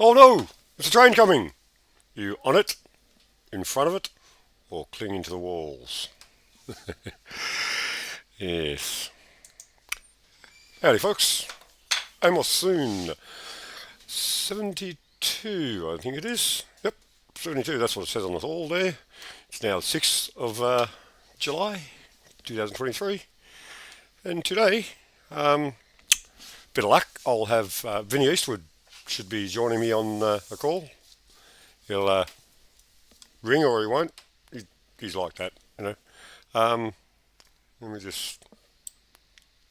Oh no! There's a train coming! You on it? In front of it? Or clinging to the walls? Yes. Howdy folks. Amos Sewn. 72 I think it is. Yep, 72, that's what it says on the wall there. It's now the 6th of July 2023. And today, bit of luck, I'll have Vinny Eastwood should be joining me on a call. He'll ring or he won't. He's like that, you know. Let me just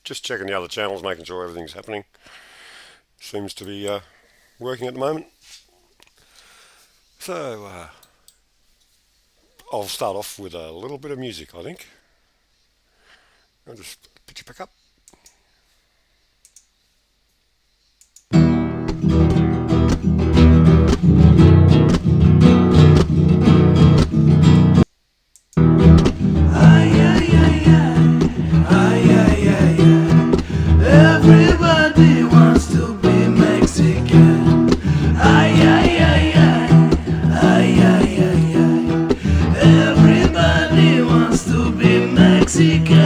checking the other channels, making sure everything's happening. Seems to be working at the moment. So I'll start off with a little bit of music, I think. I'll just pitch it back up. Everybody wants to be Mexican. Ay, ay, ay, ay. Ay, ay, ay, ay. Everybody wants to be Mexican.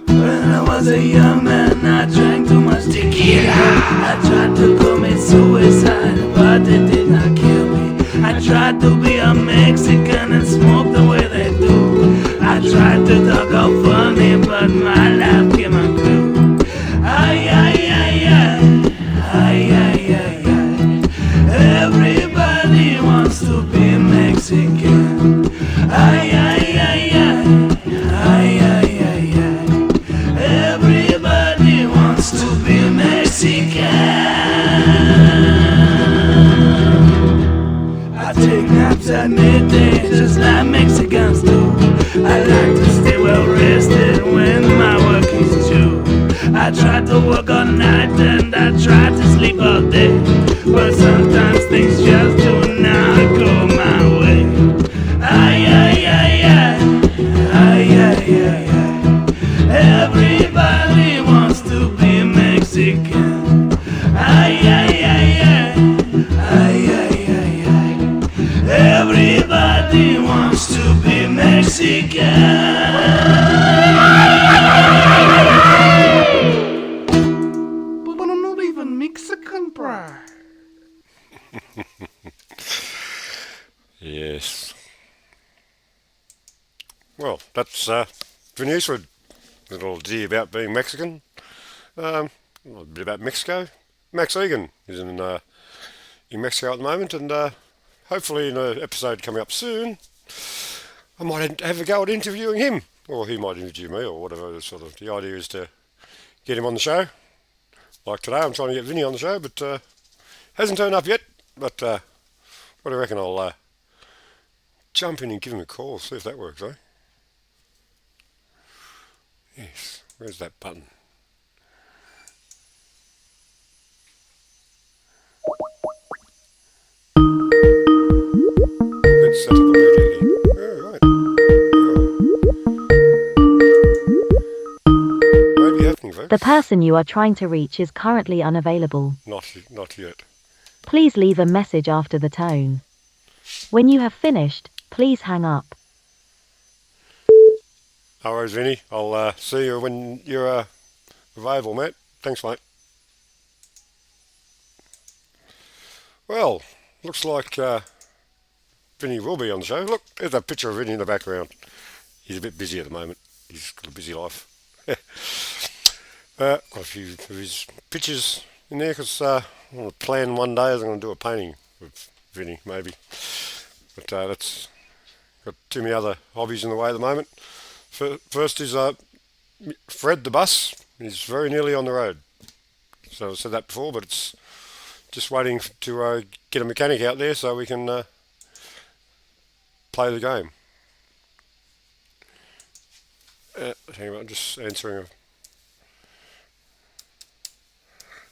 When I was a young man, I drank too much tequila. I tried to commit suicide, but it did not kill me. I tried to be a Mexican and smoke the way they do. I tried to talk all funny, but my laugh came unglued. Ay, ay, ay, ay. Ay, ay, ay, ay. Everybody wants to be Mexican. Ay, ay, ay, ay. Ay, ay, ay, ay. Everybody wants to be Mexican. I take naps at midday just like Mexicans do. I like to stay well rested when my work is due. I try to work all night and I try to sleep all day, but sometimes things just do not go my way. Ay, ay, ay, ay. Ay, ay, ay, ay. Everybody wants to be Mexican. Ay, ay, ay, ay. Ay, ay, ay, ay. Everybody wants to be Mexican. But I'm not even Mexican, bro. Yes. Well, that's Vinny Eastwood. A little ditty about being Mexican. A bit about Mexico. Max Egan is in Mexico at the moment, and hopefully in an episode coming up soon, I might have a go at interviewing him, or he might interview me, or whatever. Sort of the idea is to get him on the show. Like today, I'm trying to get Vinny on the show, but hasn't turned up yet. But what do you reckon? I'll jump in and give him a call, see if that works, eh? Yes. Where's that button? Let's set up immediately. Oh, right. Maybe happening, folks. The person you are trying to reach is currently unavailable. Not yet. Please leave a message after the tone. When you have finished, please hang up. No worries, Vinny. I'll see you when you're available, mate. Thanks, mate. Well, looks like Vinny will be on the show. Look, there's a picture of Vinny in the background. He's a bit busy at the moment. He's got a busy life. Got a few of his pictures in there because I want to plan one day I'm going to do a painting with Vinny, maybe. But that's got too many other hobbies in the way at the moment. First is Fred the bus. He's very nearly on the road. So I've said that before, but it's just waiting to get a mechanic out there so we can play the game. Hang on, I'm just answering.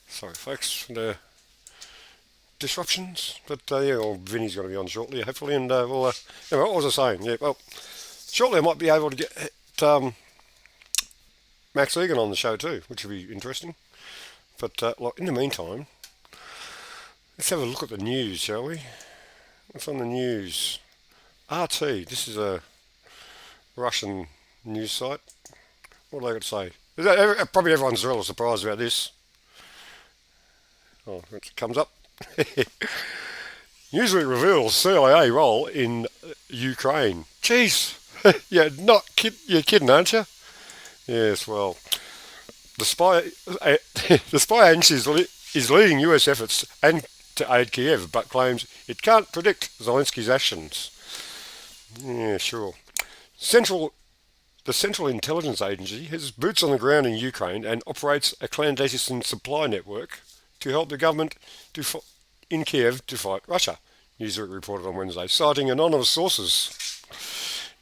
Sorry, folks, the disruptions. But yeah, well, Vinny's going to be on shortly, hopefully, and we'll. Anyway, what was I saying? Yeah, well, shortly I might be able to get Max Egan on the show too, which would be interesting. But look, in the meantime, let's have a look at the news, shall we? What's on the news? RT. This is a Russian news site. What do they got to say? Probably everyone's really surprised about this. Oh, it comes up. Newsweek reveals CIA role in Ukraine. Jeez, you're kidding, aren't you? Yes, well, the spy agency is leading US efforts and to aid Kiev, but claims it can't predict Zelensky's actions. Yeah, sure. The Central Intelligence Agency has boots on the ground in Ukraine and operates a clandestine supply network to help the government in Kiev to fight Russia, Newsweek reported on Wednesday, citing anonymous sources.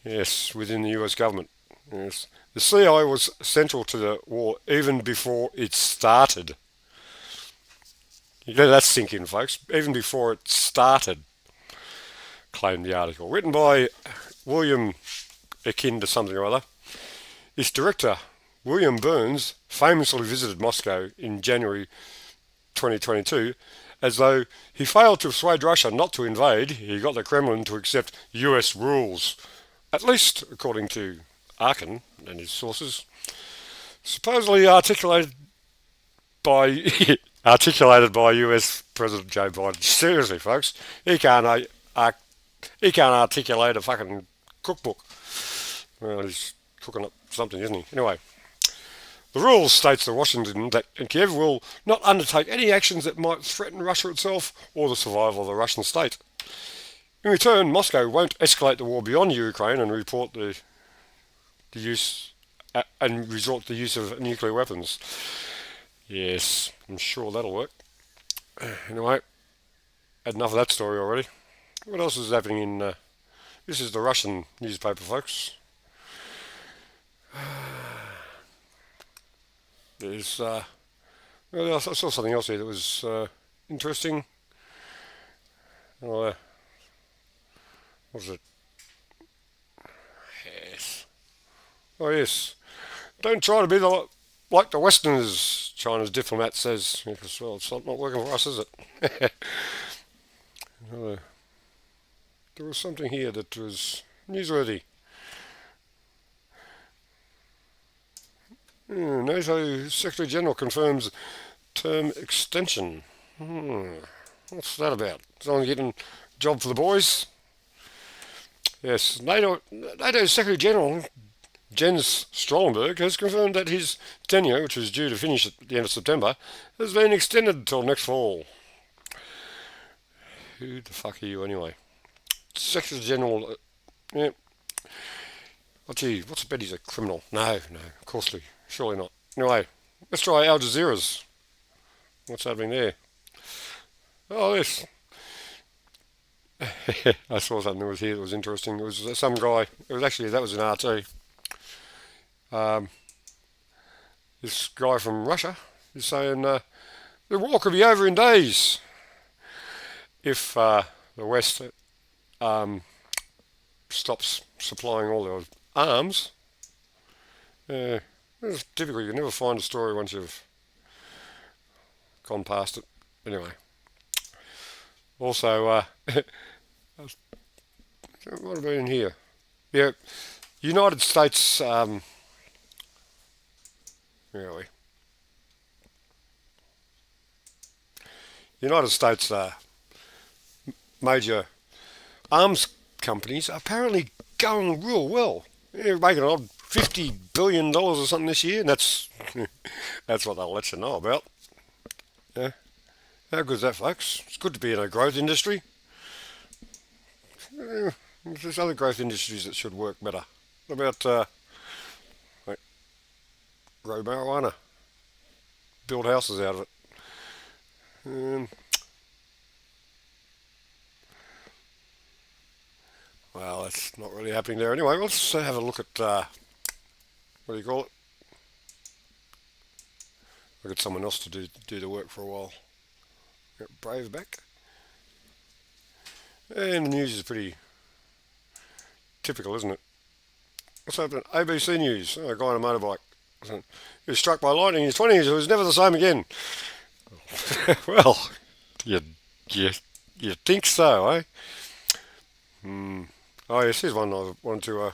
Yes, within the US government. Yes. The CIA was central to the war even before it started. You let that sink in, folks. Even before it started, claimed the article. Written by William, akin to something or other. Its director, William Burns, famously visited Moscow in January 2022. As though he failed to persuade Russia not to invade, he got the Kremlin to accept US rules. At least, according to Arkin and his sources. Supposedly articulated by US President Joe Biden. Seriously, folks, he can't articulate a fucking cookbook. Well, he's cooking up something, isn't he? Anyway, the rules states to Washington that Kiev will not undertake any actions that might threaten Russia itself or the survival of the Russian state. In return, Moscow won't escalate the war beyond Ukraine and resort to the use of nuclear weapons. Yes, I'm sure that'll work. Anyway, had enough of that story already. What else is happening in... this is the Russian newspaper, folks. There's... well, I saw something else here that was interesting. What was it? Yes. Oh, yes. Don't try to be like the Westerners, China's diplomat says. Because, well, it's not working for us, is it? There was something here that was newsworthy. NATO Secretary General confirms term extension. What's that about? Someone getting a job for the boys? Yes, NATO Secretary General Jens Stoltenberg has confirmed that his tenure, which was due to finish at the end of September, has been extended until next fall. Who the fuck are you anyway? Secretary General... yeah. Oh gee, what's bet he's a criminal? No, of course surely not. Anyway, let's try Al Jazeera's. What's happening there? Oh, yes. I saw something that was here that was interesting. It was some guy. That was an RT. This guy from Russia is saying the war could be over in days if the West stops supplying all their arms. It's difficult. You can never find a story once you've gone past it. Anyway. Also, what have I been in here? Yeah, United States... where are we? United States major arms companies are apparently going real well. They're making an odd $50 billion or something this year, and that's what they'll let you know about. Yeah. How good is that, folks? It's good to be in a growth industry. There's other growth industries that should work better. What about grow marijuana, build houses out of it? Well, that's not really happening there anyway. Let's have a look at what do you call it? I'll get someone else to do the work for a while. Get Brave back. And the news is pretty typical, isn't it? What's happening? ABC News. Oh, a guy on a motorbike. He was struck by lightning in his 20s. It was never the same again. Well, you, you, you think so, eh? Oh, yes, here's one I wanted to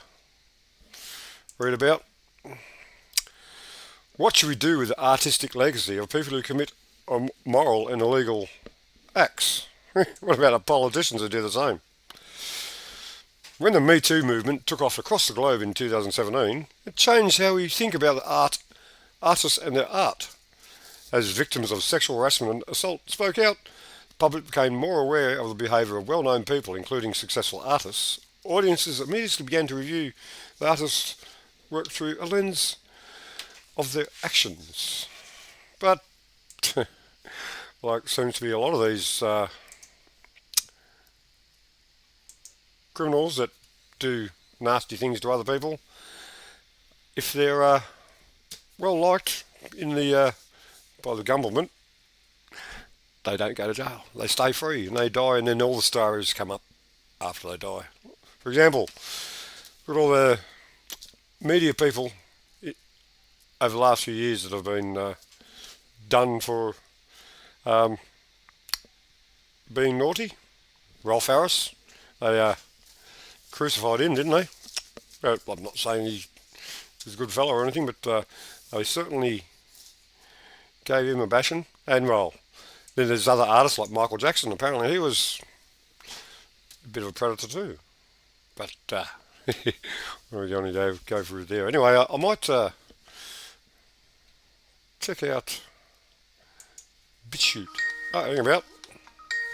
read about. What should we do with the artistic legacy of people who commit immoral and illegal acts? What about the politicians who do the same? When the Me Too movement took off across the globe in 2017, it changed how we think about the artists and their art. As victims of sexual harassment and assault spoke out, the public became more aware of the behaviour of well-known people, including successful artists. Audiences immediately began to review the artists' work through a lens of their actions. But, like seems to be a lot of these criminals that do nasty things to other people, if they're well liked in the by the government, they don't go to jail. They stay free and they die, and then all the stories come up after they die. For example, look at all the media people over the last few years that have been done for being naughty. Rolf Harris, they crucified him, didn't they? I'm not saying he's a good fellow or anything, but they certainly gave him a bashing. And well, then there's other artists like Michael Jackson. Apparently he was a bit of a predator too. But we're going to go through there. Anyway, I might check out BitChute. Oh, hang about.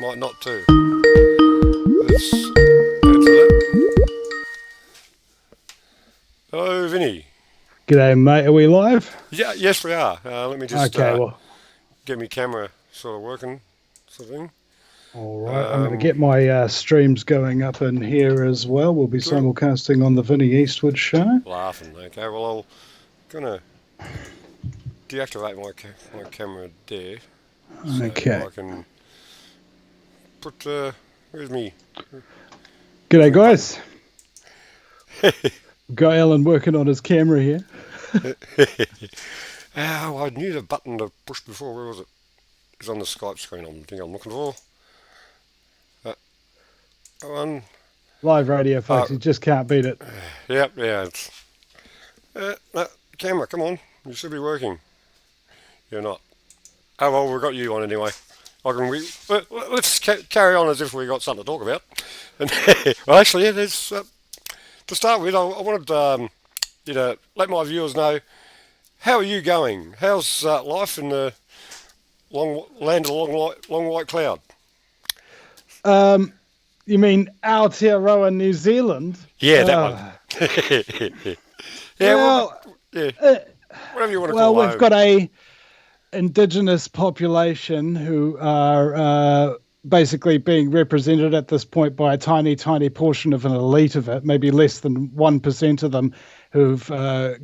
Might not too. Let's answer that. Hello, Vinny. G'day, mate. Are we live? Yeah, yes, we are. Let me just Okay, well, get my camera sort of working, sort of thing. all right. I'm going to get my streams going up in here as well. We'll be simulcasting on the Vinny Eastwood show. Laughing. Okay, well, I'm going to deactivate my camera there. So Okay. I can put, where's me? G'day, guys. Got Alan working on his camera here. Oh, I knew the button to push before. Where was it? It's on the Skype screen. I think I'm looking for. One. Live radio, folks. You just can't beat it. Yep, yeah. It's, no, camera, come on. You should be working. You're not. Oh, well, we've got you on anyway. Let's carry on as if we got something to talk about. And well, actually, yeah, there's, to start with, I wanted you to let my viewers know, how are you going? How's life in the land of long white cloud? You mean Aotearoa, New Zealand? Yeah, that one. Yeah, whatever you want to call it. Well, we've got a indigenous population who are basically being represented at this point by a tiny, tiny portion of an elite of it, maybe less than 1% of them, who've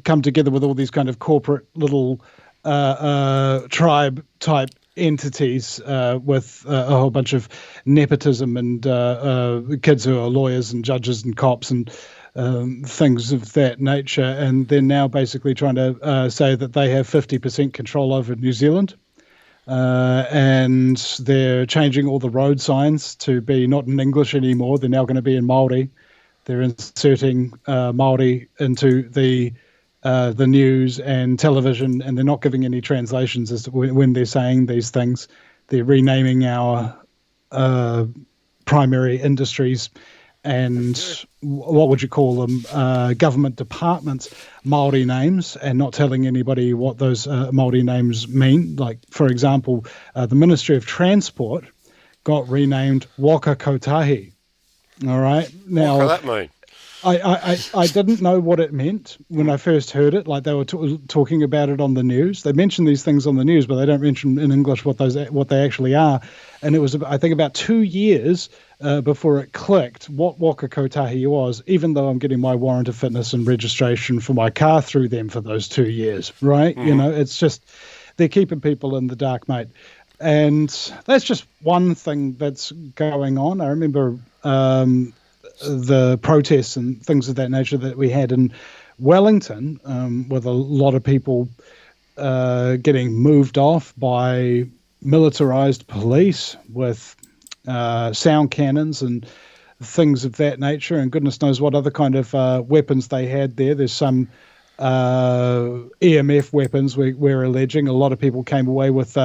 come together with all these kind of corporate little tribe type entities with a whole bunch of nepotism and kids who are lawyers and judges and cops and things of that nature. And they're now basically trying to say that they have 50% control over New Zealand. And they're changing all the road signs to be not in English anymore. They're now going to be in Māori. They're inserting Māori into the news and television, and they're not giving any translations as to when they're saying these things. They're renaming our primary industries and what would you call them, government departments, Māori names, and not telling anybody what those Māori names mean. Like, for example, the Ministry of Transport got renamed Waka Kotahi. All right. Now, what does that mean? I didn't know what it meant when I first heard it. Like, they were talking about it on the news. They mention these things on the news, but they don't mention in English what they actually are. And it was, I think, about 2 years before it clicked what Waka Kotahi was, even though I'm getting my warrant of fitness and registration for my car through them for those 2 years, right? Mm-hmm. You know, it's just, they're keeping people in the dark, mate. And that's just one thing that's going on. I remember the protests and things of that nature that we had in Wellington, with a lot of people getting moved off by militarized police with sound cannons and things of that nature, and goodness knows what other kind of weapons they had there. There's some EMF weapons we're alleging. A lot of people came away with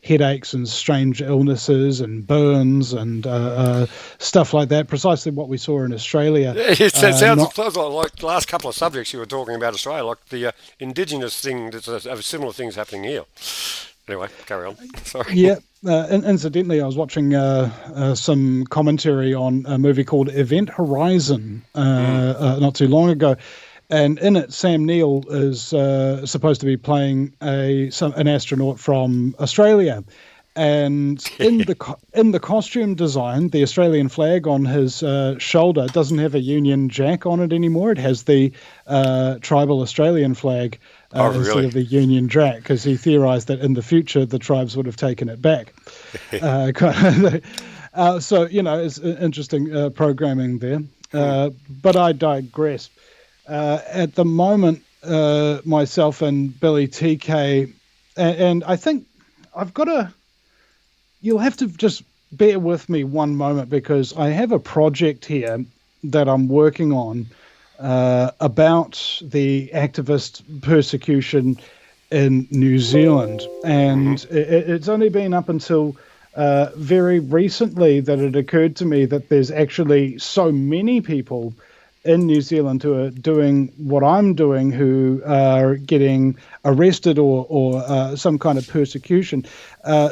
headaches and strange illnesses and burns and stuff like that, precisely what we saw in Australia. Yeah, it sounds like the last couple of subjects you were talking about Australia, like the indigenous thing. There's similar things happening here. Anyway, carry on. Sorry. Yeah. Incidentally, I was watching some commentary on a movie called Event Horizon not too long ago. And in it, Sam Neill is supposed to be playing an astronaut from Australia. And in the costume design, the Australian flag on his shoulder doesn't have a Union Jack on it anymore. It has the tribal Australian flag instead of the Union Jack, because he theorized that in the future the tribes would have taken it back. So, it's interesting programming there. But I digress. At the moment, myself and Billy TK, and I think you'll have to just bear with me one moment, because I have a project here that I'm working on about the activist persecution in New Zealand. And it's only been up until very recently that it occurred to me that there's actually so many people in New Zealand who are doing what I'm doing, who are getting arrested or some kind of persecution.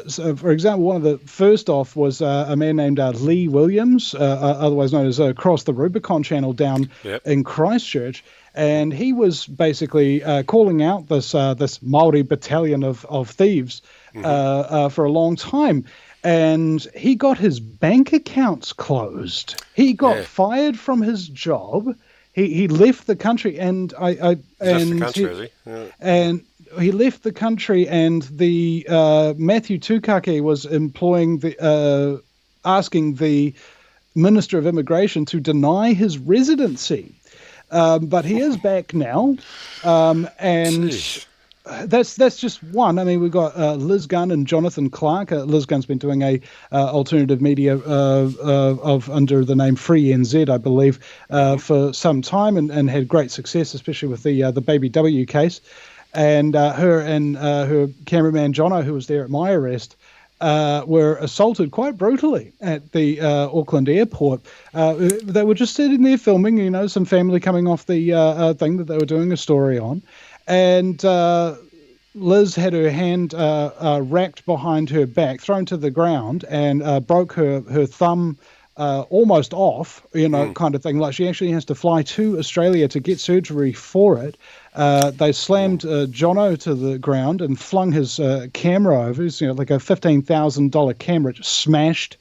So, for example, one of the first off was a man named Lee Williams, otherwise known as Across the Rubicon Channel down in Christchurch. And he was basically calling out this Māori battalion of thieves for a long time. And he got his bank accounts closed. He got fired from his job. He left the country, and and he left the country. And the Matthew Tukake was employing asking the Minister of Immigration to deny his residency. But he is back now, and. Jeez. That's just one. I mean, we've got Liz Gunn and Jonathan Clark. Liz Gunn's been doing a alternative media under the name Free NZ, I believe, for some time, and had great success, especially with the Baby W case. And her and her cameraman Jono, who was there at my arrest, were assaulted quite brutally at the Auckland airport. They were just sitting there filming, some family coming off the thing that they were doing a story on. And Liz had her hand racked behind her back, thrown to the ground, and broke her thumb almost off, kind of thing. Like, she actually has to fly to Australia to get surgery for it. They slammed Jono to the ground and flung his camera over. It's like a $15,000 camera, just smashed,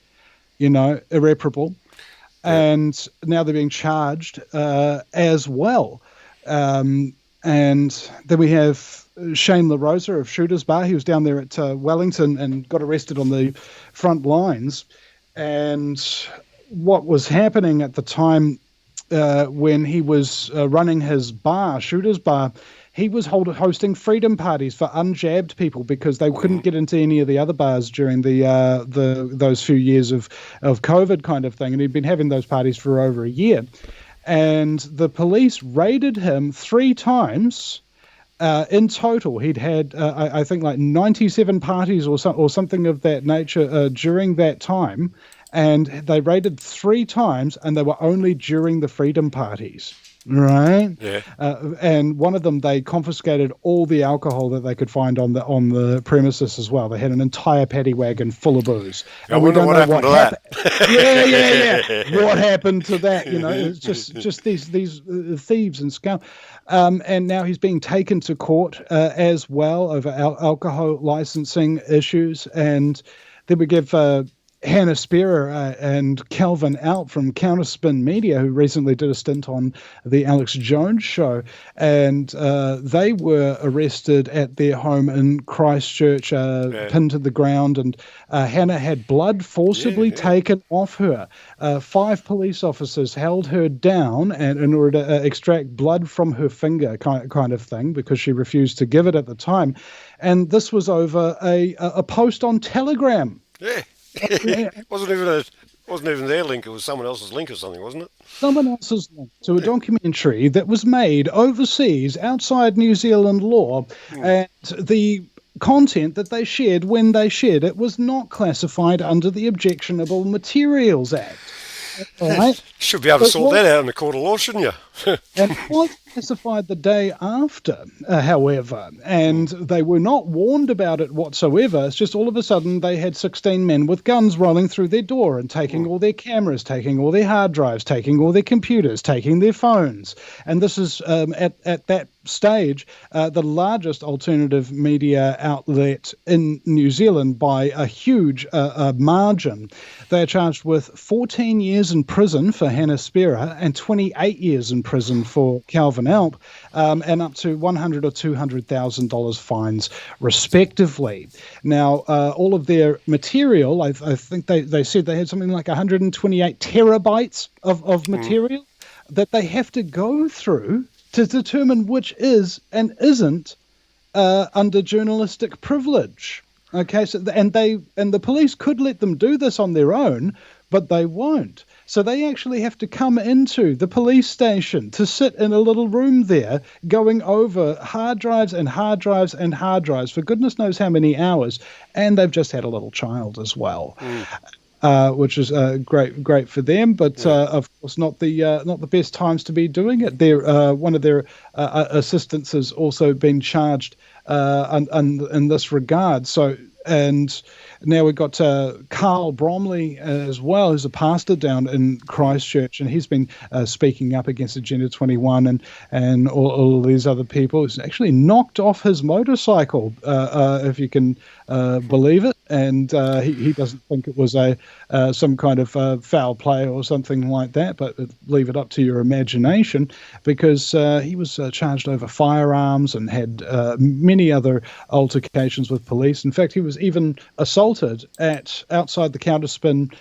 irreparable. And now they're being charged as well. And then we have Shane LaRosa of Shooters Bar. He was down there at Wellington and got arrested on the front lines. And what was happening at the time when he was running his bar, Shooters Bar, he was hosting freedom parties for unjabbed people because they couldn't get into any of the other bars during those few years of COVID kind of thing. And he'd been having those parties for over a year. And the police raided him 3 times in total. He'd had, I think, like 97 parties or something of that nature during that time. And they raided 3 times, and they were only during the freedom parties. Right. Yeah. And one of them, they confiscated all the alcohol that they could find on the premises as well. They had an entire paddy wagon full of booze. I wonder what happened to that. Yeah. What happened to that? It's just these thieves and scum. And now he's being taken to court as well over alcohol licensing issues. And then we give Hannah Spearer and Calvin Alp from Counterspin Media, who recently did a stint on the Alex Jones show, and they were arrested at their home in Christchurch, pinned to the ground, and Hannah had blood forcibly taken off her. 5 police officers held her down and in order to extract blood from her finger, kind of thing, because she refused to give it at the time. And this was over a post on Telegram. Yeah. It wasn't even their link. It was someone else's link or something, wasn't it? Someone else's link to a documentary that was made overseas outside New Zealand law, and the content that they shared when they shared it was not classified under the Objectionable Materials Act. Right? Should be able to sort that out in the court of law, shouldn't you? And it was classified the day after, however, and they were not warned about it whatsoever. It's just all of a sudden they had 16 men with guns rolling through their door and taking all their cameras, taking all their hard drives, taking all their computers, taking their phones. And this is, at that stage, the largest alternative media outlet in New Zealand by a huge margin. They are charged with 14 years in prison for Hannah Spearer and 28 years in prison for Calvin Alp, and up to $100,000 or $200,000 fines, respectively. Now, all of their material, I think they said they had something like 128 terabytes of material that they have to go through to determine which is and isn't under journalistic privilege. Okay, so and the police could let them do this on their own, but they won't. So they actually have to come into the police station to sit in a little room there, going over hard drives and hard drives and hard drives for goodness knows how many hours, and they've just had a little child as well. Which is great for them, but of course not the best times to be doing it. One of their assistants has also been charged in this regard. So, and now we've got Carl Bromley as well, who's a pastor down in Christchurch, and he's been speaking up against Agenda 21 and all these other people. He's actually knocked off his motorcycle, if you can believe it, and he doesn't think it was some kind of foul play or something like that, but leave it up to your imagination, because he was charged over firearms and had many other altercations with police. In fact, he was even assaulted outside the Counterspin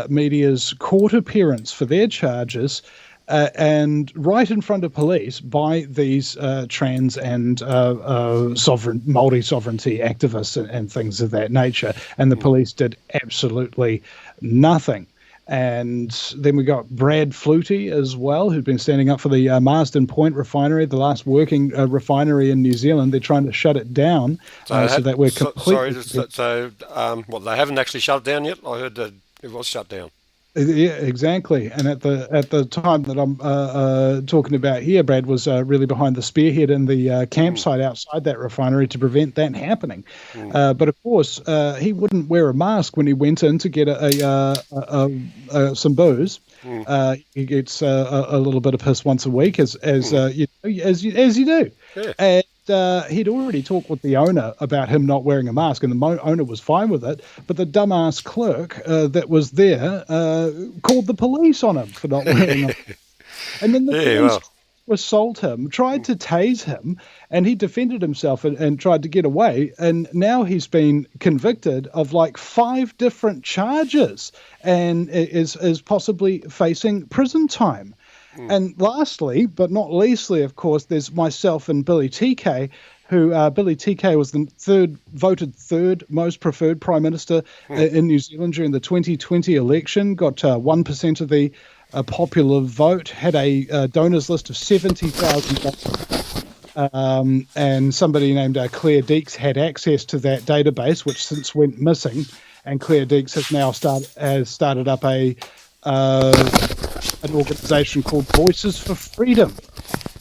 Media's court appearance for their charges, and right in front of police by these trans and multi-sovereignty activists and things of that nature. And the police did absolutely nothing. And then we got Brad Flutie as well, who'd been standing up for the Marsden Point refinery, the last working refinery in New Zealand. They're trying to shut it down so that we're completely... What, they haven't actually shut it down yet? I heard that it was shut down. Yeah, exactly. And at the time that I'm talking about here, Brad was really behind the spearhead in the campsite outside that refinery to prevent that happening. But of course, he wouldn't wear a mask when he went in to get some booze. He gets a little bit of piss once a week, as you do. Yeah. And he'd already talked with the owner about him not wearing a mask, and the owner was fine with it. But the dumbass clerk that was there called the police on him for not wearing a mask. And then the police assault him, tried to tase him, and he defended himself and tried to get away. And now he's been convicted of like 5 different charges and is possibly facing prison time. And lastly, but not leastly, of course, there's myself and Billy TK, who Billy TK was the voted third most preferred Prime Minister in New Zealand during the 2020 election, got 1% of the popular vote, had a donors list of 70,000, and somebody named Claire Deeks had access to that database, which since went missing, and Claire Deeks has now started up an organisation called Voices for Freedom,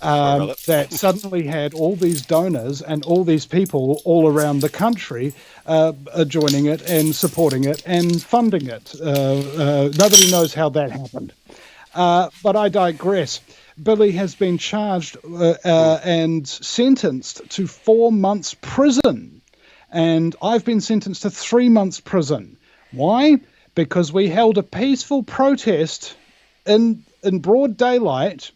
that suddenly had all these donors and all these people all around the country joining it and supporting it and funding it. Nobody knows how that happened. But I digress. Billy has been charged and sentenced to 4 months prison. And I've been sentenced to 3 months prison. Why? because we held a peaceful protest in broad daylight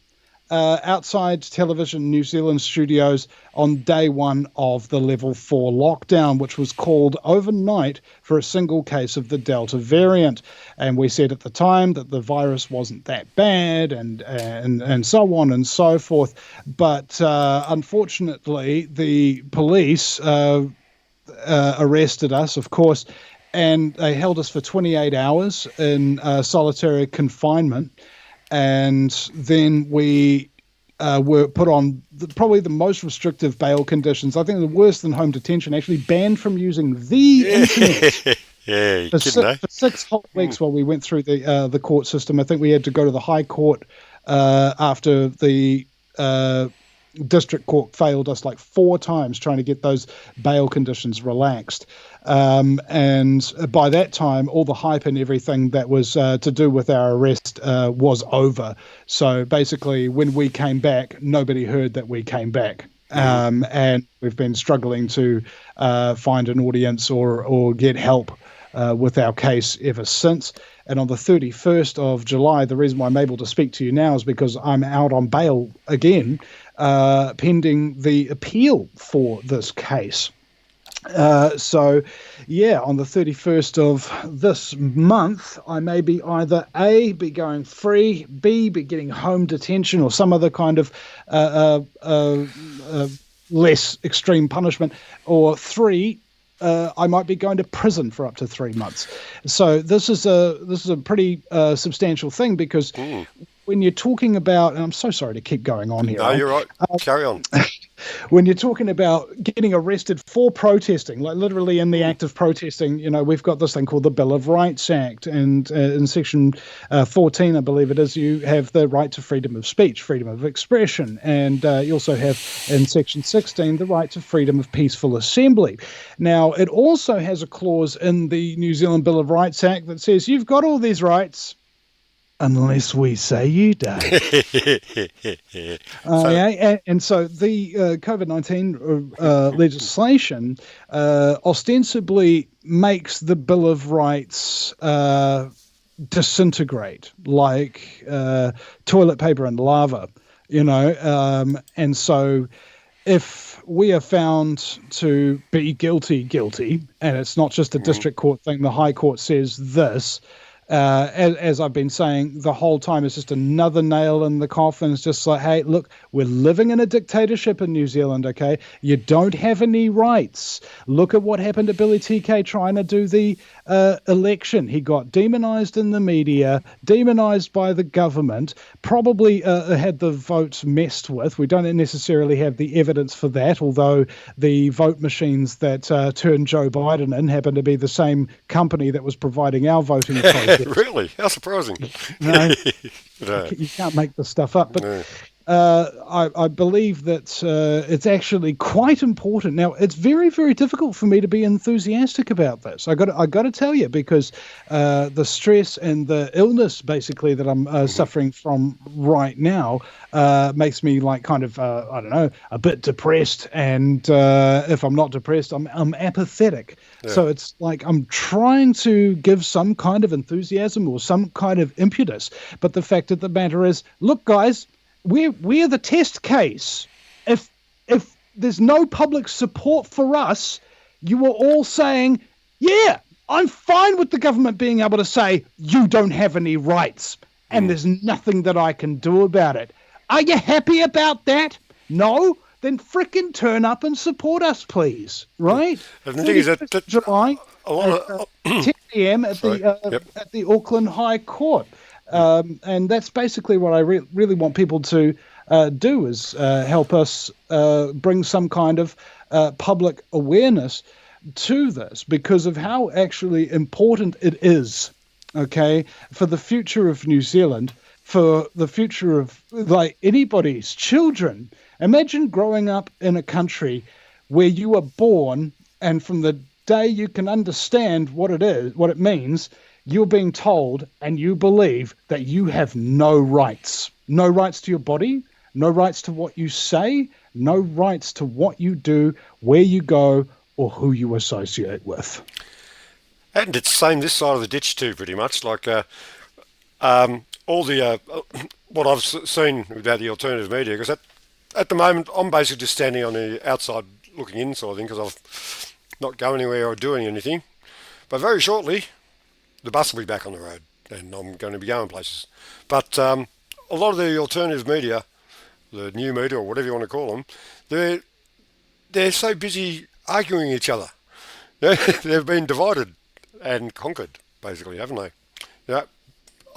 outside Television New Zealand studios on day one of the level 4 lockdown, which was called overnight for a single case of the Delta variant. And we said at the time that the virus wasn't that bad and so on and so forth. But unfortunately, the police arrested us, of course, and they held us for 28 hours in solitary confinement. And then we were put on probably the most restrictive bail conditions. I think they're worse than home detention, actually banned from using the internet for 6 whole weeks while we went through the court system. I think we had to go to the High Court after the district court failed us like 4 times trying to get those bail conditions relaxed. And by that time, all the hype and everything that was to do with our arrest was over. So basically, when we came back, nobody heard that we came back. And we've been struggling to find an audience or get help with our case ever since. And on the 31st of July, the reason why I'm able to speak to you now is because I'm out on bail again, pending the appeal for this case. So, yeah, on the 31st of this month, I may be either A, be going free, B, be getting home detention or some other kind of less extreme punishment, or 3, I might be going to prison for up to 3 months. So this is a pretty substantial thing, because when you're talking about, and I'm so sorry to keep going on here. No, you're right. Carry on. When you're talking about getting arrested for protesting, like literally in the act of protesting, you know, we've got this thing called the Bill of Rights Act, and in section 14, I believe it is, you have the right to freedom of speech, freedom of expression, and you also have in section 16 the right to freedom of peaceful assembly. Now, it also has a clause in the New Zealand Bill of Rights Act that says you've got all these rights unless we say you don't. And so the COVID-19 legislation ostensibly makes the Bill of Rights disintegrate like toilet paper and lava, you know. And so if we are found to be guilty, and it's not just a district court thing, the High Court says this, as I've been saying the whole time, it's just another nail in the coffin. It's just like, hey, look, we're living in a dictatorship in New Zealand, okay? You don't have any rights. Look at what happened to Billy TK trying to do the election. He got demonized in the media, demonized by the government, probably had the votes messed with. We don't necessarily have the evidence for that, although the vote machines that turned Joe Biden in happen to be the same company that was providing our voting process. Really? How surprising. No, No. you can't make this stuff up. But No. I believe that it's actually quite important. Now, it's very, very difficult for me to be enthusiastic about this. I got to tell you, because the stress and the illness, basically, that I'm suffering from right now makes me like kind of I don't know, a bit depressed. And if I'm not depressed, I'm apathetic. Yeah. So it's like I'm trying to give some kind of enthusiasm or some kind of impetus. But the fact of the matter is, look, guys, we're the test case. If there's no public support for us, you are all saying, yeah, I'm fine with the government being able to say you don't have any rights and there's nothing that I can do about it. Are you happy about that? No? Then frickin' turn up and support us, please. Right? And the thing is that July, a lot of 10 p.m. at the Auckland High Court. And that's basically what I really want people to do, is help us bring some kind of public awareness to this, because of how actually important it is, okay, for the future of New Zealand, for the future of like anybody's children. Imagine growing up in a country where you were born, and from the day you can understand what it is, what it means, you're being told and you believe that you have no rights. No rights to your body, no rights to what you say, no rights to what you do, where you go, or who you associate with. And it's the same this side of the ditch too, pretty much. Like all the what I've seen about the alternative media, because at the moment I'm basically just standing on the outside looking in sort of thing, because I've not going anywhere or doing anything. But very shortly, the bus will be back on the road, and I'm going to be going places. But a lot of the alternative media, the new media or whatever you want to call them, they're so busy arguing each other. They've been divided and conquered, basically, haven't they? Yeah,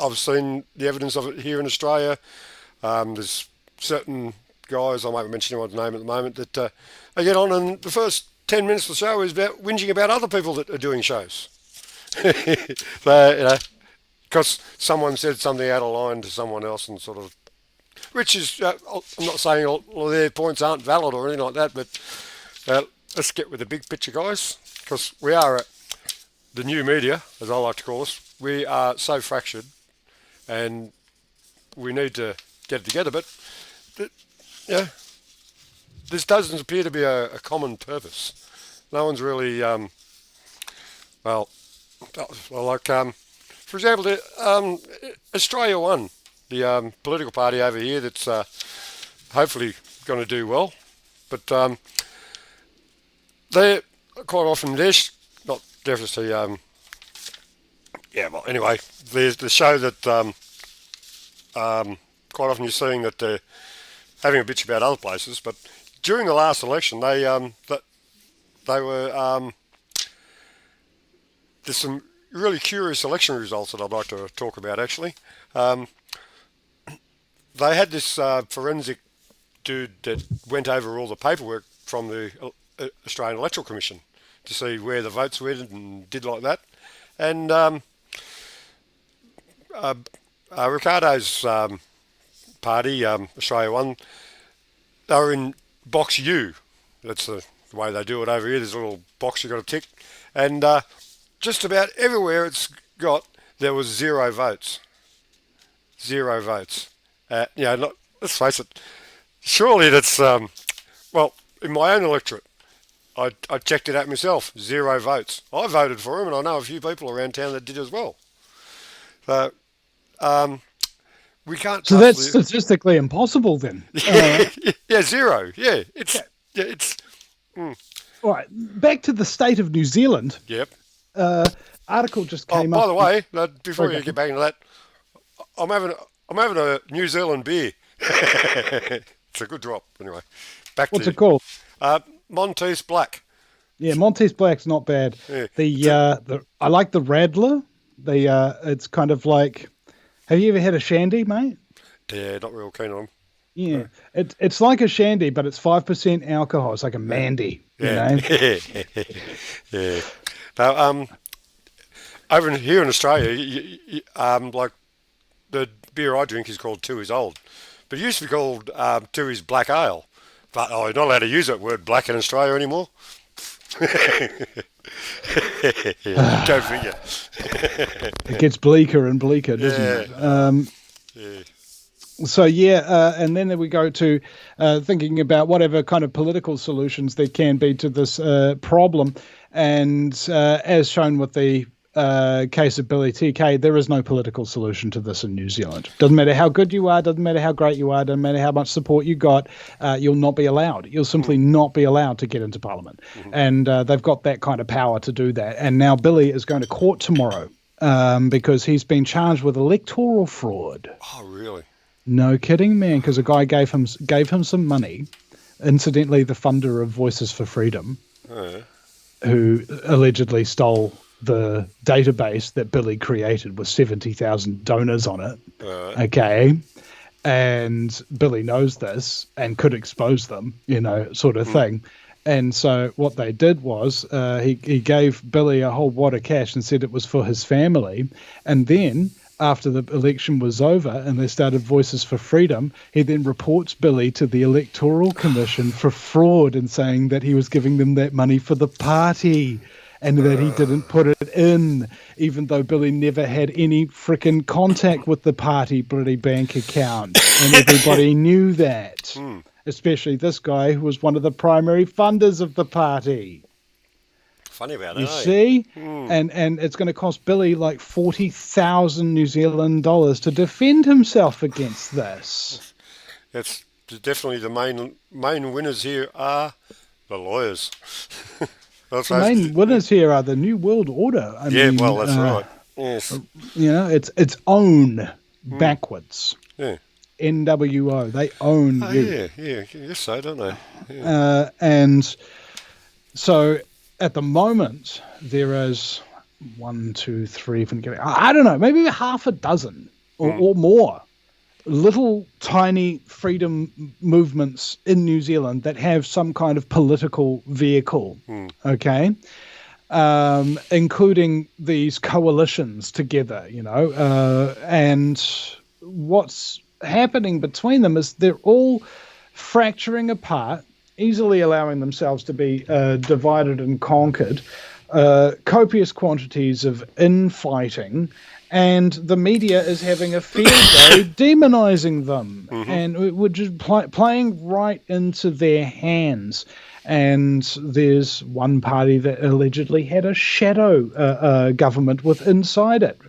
I've seen the evidence of it here in Australia. There's certain guys, I won't mention anyone's name at the moment, that they get on and the first 10 minutes of the show is about whinging about other people that are doing shows. So, because someone said something out of line to someone else and sort of, which is, I'm not saying all their points aren't valid or anything like that, but let's get with the big picture, guys, because we are the new media, as I like to call us. We are so fractured, and we need to get it together. But yeah, this doesn't appear to be a common purpose. No one's really well, like for example, Australia One, the political party over here that's hopefully going to do well, but they're quite often not definitely yeah, well, anyway, there's the show that quite often you're seeing that they're having a bitch about other places, but during the last election, they were there's some really curious election results that I'd like to talk about. Actually, they had this forensic dude that went over all the paperwork from the Australian Electoral Commission to see where the votes went and did like that, and Ricardo's party, Australia One, they were in box U. That's the way they do it over here. There's a little box you've got to tick. And just about everywhere there was 0 votes. 0 votes. Let's face it, surely that's, well, in my own electorate, I checked it out myself, 0 votes. I voted for him, and I know a few people around town that did as well. So, we can't. So that's statistically impossible, then. Yeah, 0. Yeah, it's. All right, back to the state of New Zealand. Yep. Article just came up. By the way, before you get back into that, I'm having a New Zealand beer. It's a good drop. Anyway, What's it called? Monteith Black. Yeah, Monteith Black's not bad. Yeah. I like the Radler. It's kind of like. Have you ever had a shandy, mate? Yeah, not real keen on them. Yeah, it's like a shandy, but it's 5% alcohol. It's like a mandy, yeah. You know. Yeah. Now, over here in Australia, like the beer I drink is called 2 is old, but it used to be called 2 is black ale. But you're not allowed to use that word black in Australia anymore. Go figure. It gets bleaker and bleaker, doesn't it? Yeah. So and then we go to thinking about whatever kind of political solutions there can be to this problem, and as shown with the case of Billy TK, there is no political solution to this in New Zealand. Doesn't matter how good you are, doesn't matter how great you are, doesn't matter how much support you got, you'll not be allowed. You'll simply not be allowed to get into Parliament. And they've got that kind of power to do that. And now Billy is going to court tomorrow because he's been charged with electoral fraud. Oh, really? No kidding, man, because a guy gave him some money, incidentally the funder of Voices for Freedom, who allegedly stole the database that Billy created with 70,000 donors on it. Okay. And Billy knows this and could expose them, sort of thing. And so what they did was he gave Billy a whole wad of cash and said it was for his family. And then after the election was over and they started Voices for Freedom, he then reports Billy to the Electoral Commission for fraud and saying that he was giving them that money for the party. And that he didn't put it in, even though Billy never had any frickin' contact with the party bloody bank account. And everybody knew that. Especially this guy who was one of the primary funders of the party. Funny about You it, eh? see? And it's going to cost Billy like 40,000 New Zealand dollars to defend himself against this. It's definitely the main winners here are the lawyers. The main winners here are the New World Order. I mean, well, that's right. Yes. It's own backwards. Yeah. NWO. They own you. Yeah. Yes, so don't they? Yeah. And so at the moment, there is 1, 2, 3, I don't know, maybe half a dozen or more little tiny freedom movements in New Zealand that have some kind of political vehicle, okay? Including these coalitions together, and what's happening between them is they're all fracturing apart, easily allowing themselves to be divided and conquered, copious quantities of infighting, and the media is having a field day demonizing them, and we're just playing right into their hands. And there's one party that allegedly had a shadow government with inside it,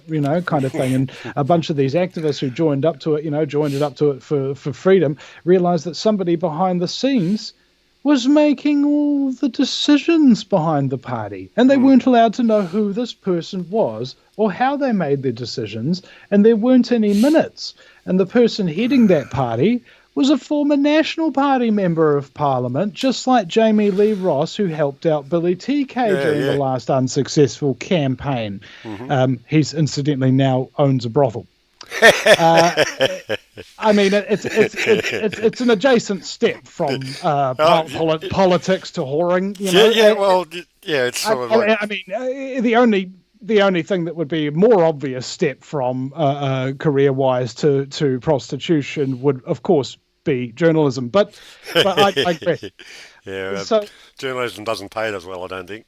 kind of thing. And a bunch of these activists who joined up to it, for freedom, realized that somebody behind the scenes was making all the decisions behind the party. And they weren't allowed to know who this person was or how they made their decisions. And there weren't any minutes. And the person heading that party was a former National Party member of Parliament, just like Jamie Lee Ross, who helped out Billy TK during the last unsuccessful campaign. He's incidentally now owns a brothel. I mean, it's an adjacent step from politics to whoring. It's sort of like... I mean, the only thing that would be a more obvious step from career-wise to prostitution would, of course, be journalism. But I agree. So journalism doesn't pay it as well, I don't think.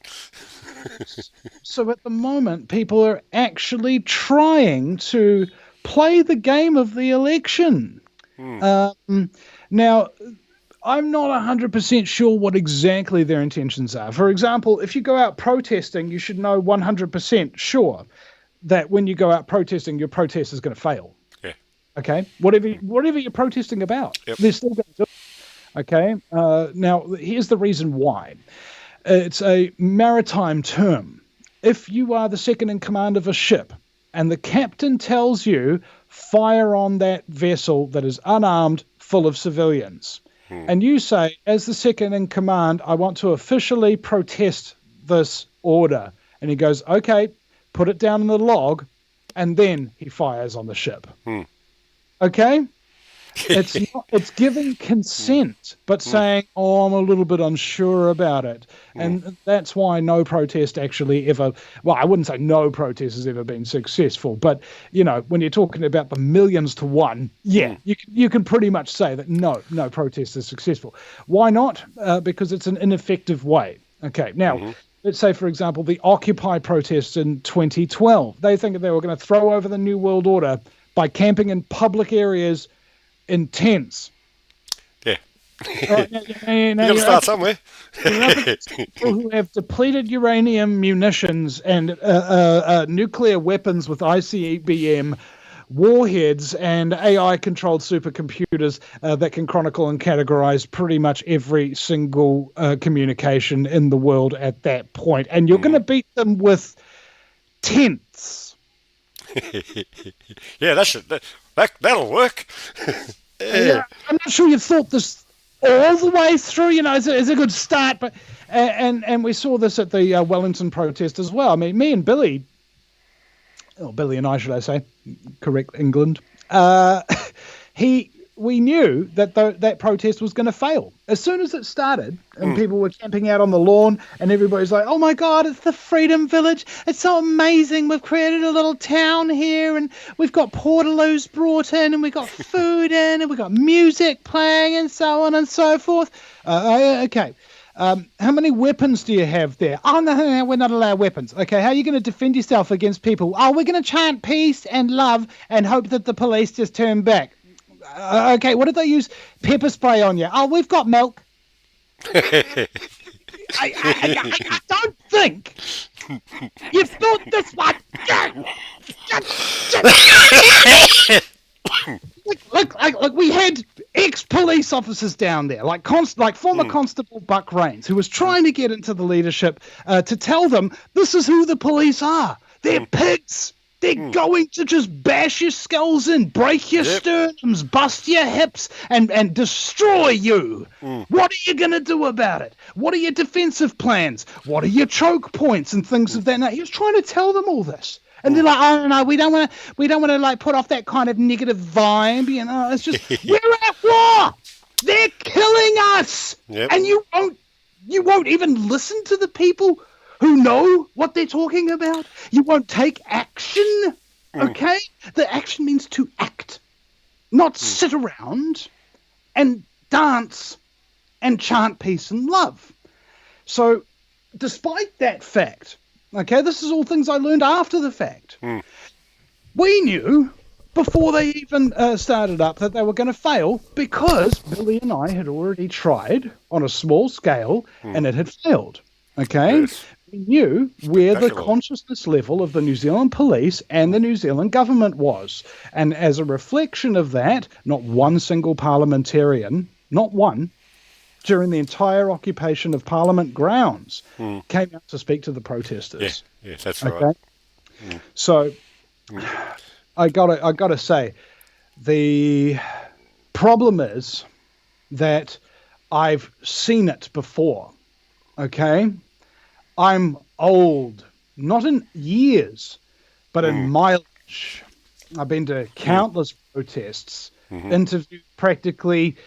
So at the moment, people are actually trying to play the game of the election. Now, I'm not 100% sure what exactly their intentions are. For example, if you go out protesting, you should know 100% sure that when you go out protesting, your protest is going to fail. Yeah. Okay? Whatever you're protesting about, they're still going to do it. Okay? Now, here's the reason why. It's a maritime term. If you are the second in command of a ship and the captain tells you, fire on that vessel that is unarmed, full of civilians, and you say, as the second in command, I want to officially protest this order. And he goes, okay, put it down in the log, and then he fires on the ship. Okay? It's giving consent, but saying, I'm a little bit unsure about it. And that's why no protest actually ever, well, I wouldn't say no protest has ever been successful, but, when you're talking about the millions to one, you can pretty much say that no protest is successful. Why not? Because it's an ineffective way. Okay, now, let's say, for example, the Occupy protests in 2012. They think that they were going to throw over the New World Order by camping in public areas in tents. Yeah. You got to start somewhere. People who have depleted uranium munitions and nuclear weapons with ICBM warheads and AI-controlled supercomputers that can chronicle and categorize pretty much every single communication in the world at that point. And you're going to beat them with tents. Yeah, that'll work. I'm not sure you've thought this all the way through. It's a good start, but and we saw this at the Wellington protest as well. I mean, me and Billy, Billy and I, should I say, correct England. We knew that that protest was going to fail as soon as it started, and people were camping out on the lawn, and everybody's like, "Oh my God, it's the Freedom Village! It's so amazing! We've created a little town here, and we've got portaloos brought in, and we've got food in, and we've got music playing, and so on and so forth." Okay. How many weapons do you have there? Oh, no, we're not allowed weapons. Okay, how are you going to defend yourself against people? Oh, we're going to chant peace and love and hope that the police just turn back. Okay, what did they use? Pepper spray on you. Oh, we've got milk. I don't think you thought this one. Look, we had ex-police officers down there, like former Constable Buck Rains, who was trying to get into the leadership to tell them this is who the police are. They're pigs. They're going to just bash your skulls in, break your sternums, bust your hips, and destroy you. What are you going to do about it? What are your defensive plans? What are your choke points and things of that nature? He was trying to tell them all this. And they're like, oh no, we don't want to like put off that kind of negative vibe, you know. It's just we're at war. They're killing us, and you won't even listen to the people who know what they're talking about. You won't take action. Okay, the action means to act, not sit around and dance and chant peace and love. So, despite that fact. Okay, this is all things I learned after the fact. We knew before they even started up that they were going to fail because Billy and I had already tried on a small scale and it had failed. Okay, we knew where the consciousness level of the New Zealand police and the New Zealand government was. And as a reflection of that, not one single parliamentarian, not one, during the entire occupation of Parliament grounds, came out to speak to the protesters. Yeah, that's right. So, I gotta say, the problem is that I've seen it before. Okay, I'm old, not in years, but in mileage. I've been to countless protests, interviewed practically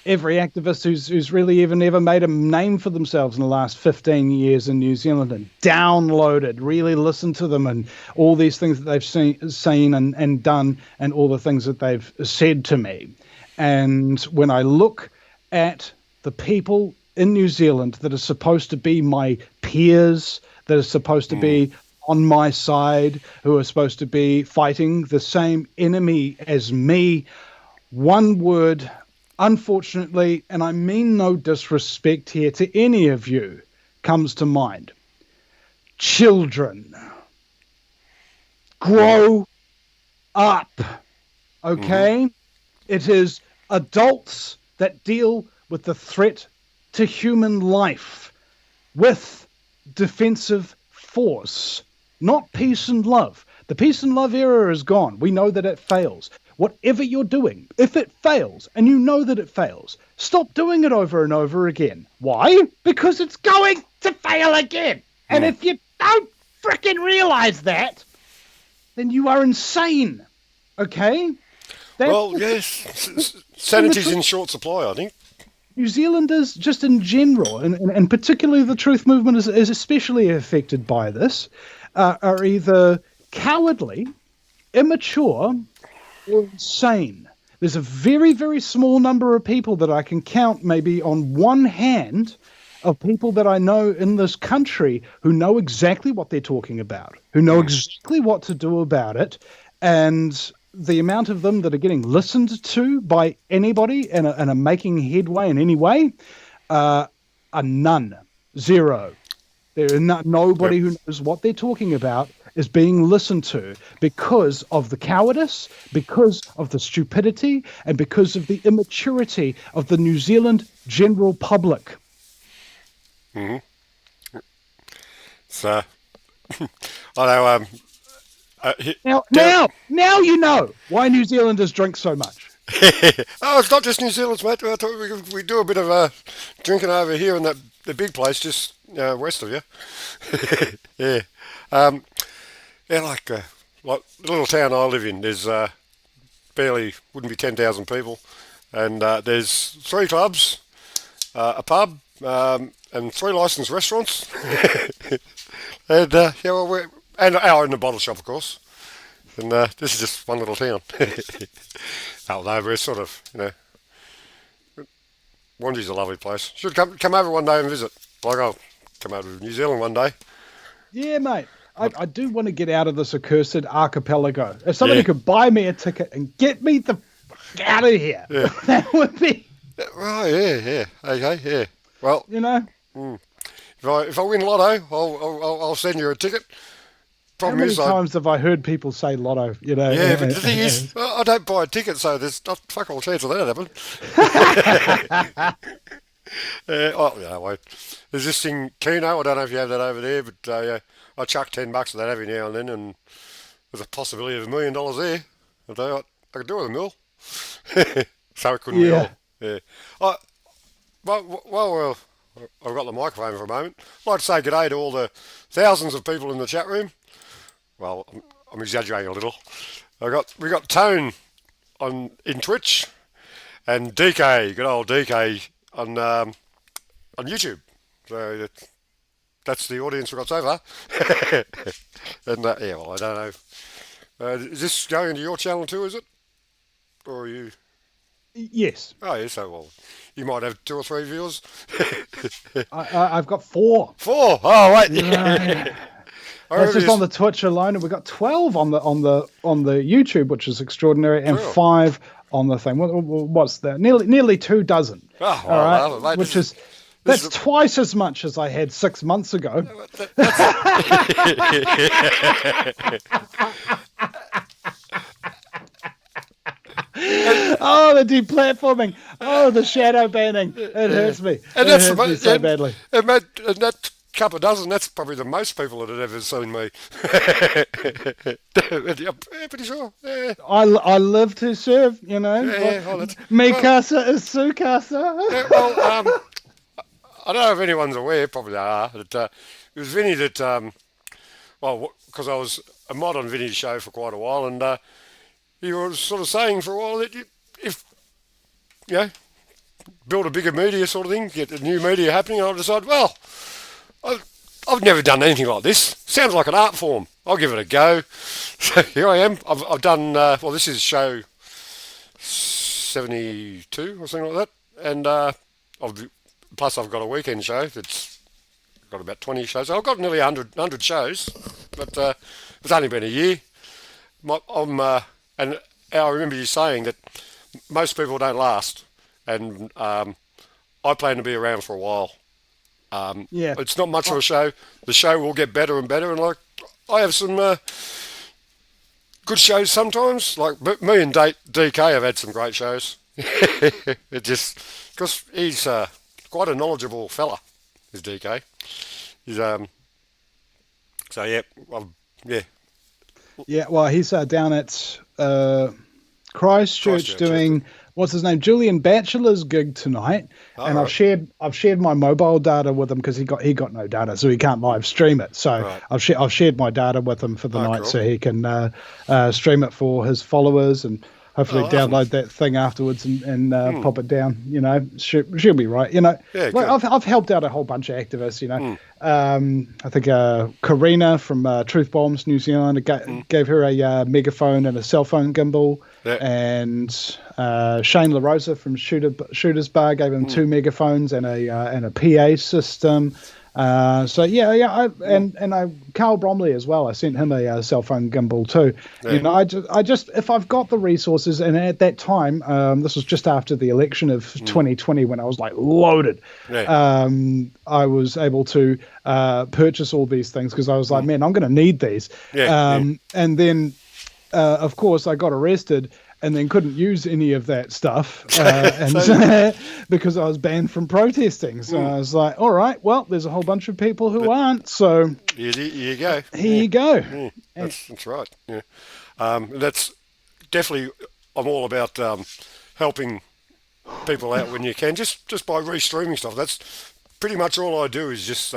every activist who's really even ever made a name for themselves in the last 15 years in New Zealand, and downloaded, really listened to them and all these things that they've seen and done and all the things that they've said to me. And when I look at the people in New Zealand that are supposed to be my peers, that are supposed to be on my side, who are supposed to be fighting the same enemy as me, one word, unfortunately, and I mean no disrespect here to any of you, comes to mind. Children. Grow up. Okay? It is adults that deal with the threat to human life with defensive force, not peace and love. The peace and love era is gone. We know that it fails. Whatever you're doing, if it fails, and you know that it fails, stop doing it over and over again. Why? Because it's going to fail again. And if you don't frickin' realize that, then you are insane. Okay? Sanity's in short supply, I think. New Zealanders, just in general, and particularly the truth movement is especially affected by this, are either cowardly, immature, or insane. There's a very, very small number of people that I can count maybe on one hand of people that I know in this country who know exactly what they're talking about, who know exactly what to do about it, and the amount of them that are getting listened to by anybody and are making headway in any way are none. Zero. There is nobody who knows what they're talking about is being listened to because of the cowardice, because of the stupidity, and because of the immaturity of the New Zealand general public. So, I know. Now you know why New Zealanders drink so much. Oh, it's not just New Zealand's, mate. I thought we do a bit of drinking over here in the big place just west of you. Yeah. Like the little town I live in, there's wouldn't be 10,000 people, and there's 3 clubs, a pub, and 3 licensed restaurants, and and a bottle shop, of course. And this is just one little town. Although we're sort of, Wanji's a lovely place. Should come over one day and visit. Like I'll come over to New Zealand one day. Yeah, mate. I do want to get out of this accursed archipelago. If somebody could buy me a ticket and get me the fuck out of here, that would be... Oh, yeah. Okay, yeah. Well... If if I win Lotto, I'll send you a ticket. How Problem many is, times have I heard people say lotto? You know. yeah, but the thing is, I don't buy a ticket, so there's not fuck all chance of that happening. Wait. There's this thing, Keno. I don't know if you have that over there, but yeah, I chuck $10 at that every now and then, and there's a possibility of $1 million there. I tell you what, I could do with a mill. So it couldn't be Yeah. all. Yeah. I, well, I've got the microphone for a moment. I'd like to say g'day to all the thousands of people in the chat room. Well, I'm exaggerating a little. We got Tone in Twitch, and DK, good old DK on YouTube. So that's the audience we've got so far. And yeah, well, I don't know. Is this going into your channel too? Is it, or are you? Yes, Oh, yeah. So well, you might have 2 or 3 viewers. I've got 4. 4. Oh wait. Yeah. I That's remember just this- on the Twitch alone, and we've got 12 on the YouTube, which is extraordinary, and Cool. 5 on the thing. What's that? Nearly 2 dozen. Oh, all well, right, well, mate, which this is this that's is- twice as much as I had 6 months ago. Oh, the deplatforming. Oh, the shadow banning. It hurts me. And It that's hurts me so badly. And that couple of dozen, that's probably the most people that had ever seen me. Yeah, pretty sure. Yeah. I live to serve, you know. Yeah, well, that's- Mi well- casa is su casa. Yeah, well, I don't know if anyone's aware, probably they are, that it was Vinny that, well, because I was a mod on Vinny's show for quite a while, and he was sort of saying for a while that if, you know, build a bigger media sort of thing, get the new media happening, and I decided, well, I've never done anything like this. Sounds like an art form. I'll give it a go. So here I am. I've done, well, this is show 72 or something like that, and plus I've got a weekend show that's got about 20 shows. So I've got nearly 100 shows, but it's only been a year. And I remember you saying that most people don't last, and I plan to be around for a while. Yeah. It's not much of a show. The show will get better and better, and like I have some good shows sometimes. Like me and DK have had some great shows. It just because he's quite a knowledgeable fella, is DK. He's so yeah, yeah. Yeah, well, he's down at Christchurch doing what's his name, Julian Batchelor's gig tonight, and I've shared my mobile data with him because he got no data, so he can't live stream it. So I've shared my data with him for the night, cool. so he can stream it for his followers and hopefully download that thing afterwards and pop it down. You know, she'll be right. You know, Yeah, like good. I've helped out a whole bunch of activists. You know, I think Karina from Truth Bombs New Zealand gave her a megaphone and a cell phone gimbal, and Shane LaRosa from Shooters Bar gave him 2 megaphones and a PA system. So Carl Bromley as well. I sent him a cell phone gimbal too. Yeah. You know, I just if I've got the resources, and at that time, this was just after the election of 2020 when I was like loaded. Yeah. I was able to purchase all these things because I was like, man, I'm going to need these. Yeah, And then, of course, I got arrested. And then couldn't use any of that stuff because I was banned from protesting. So I was like, all right, well, there's a whole bunch of people who aren't. So Here you go. here you go. Yeah, that's right. Yeah, that's definitely. I'm all about helping people out when you can, just by restreaming stuff. That's pretty much all I do is just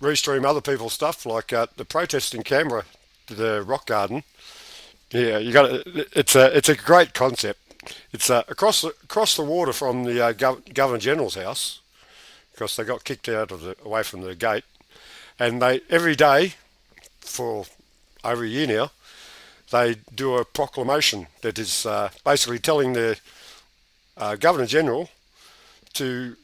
restream other people's stuff, like the protest in Canberra, the Rock Garden. Yeah, you got it. It's a great concept. It's across the water from the Governor General's house, because they got kicked out away from the gate, and they every day for over a year now, they do a proclamation that is basically telling the Governor General to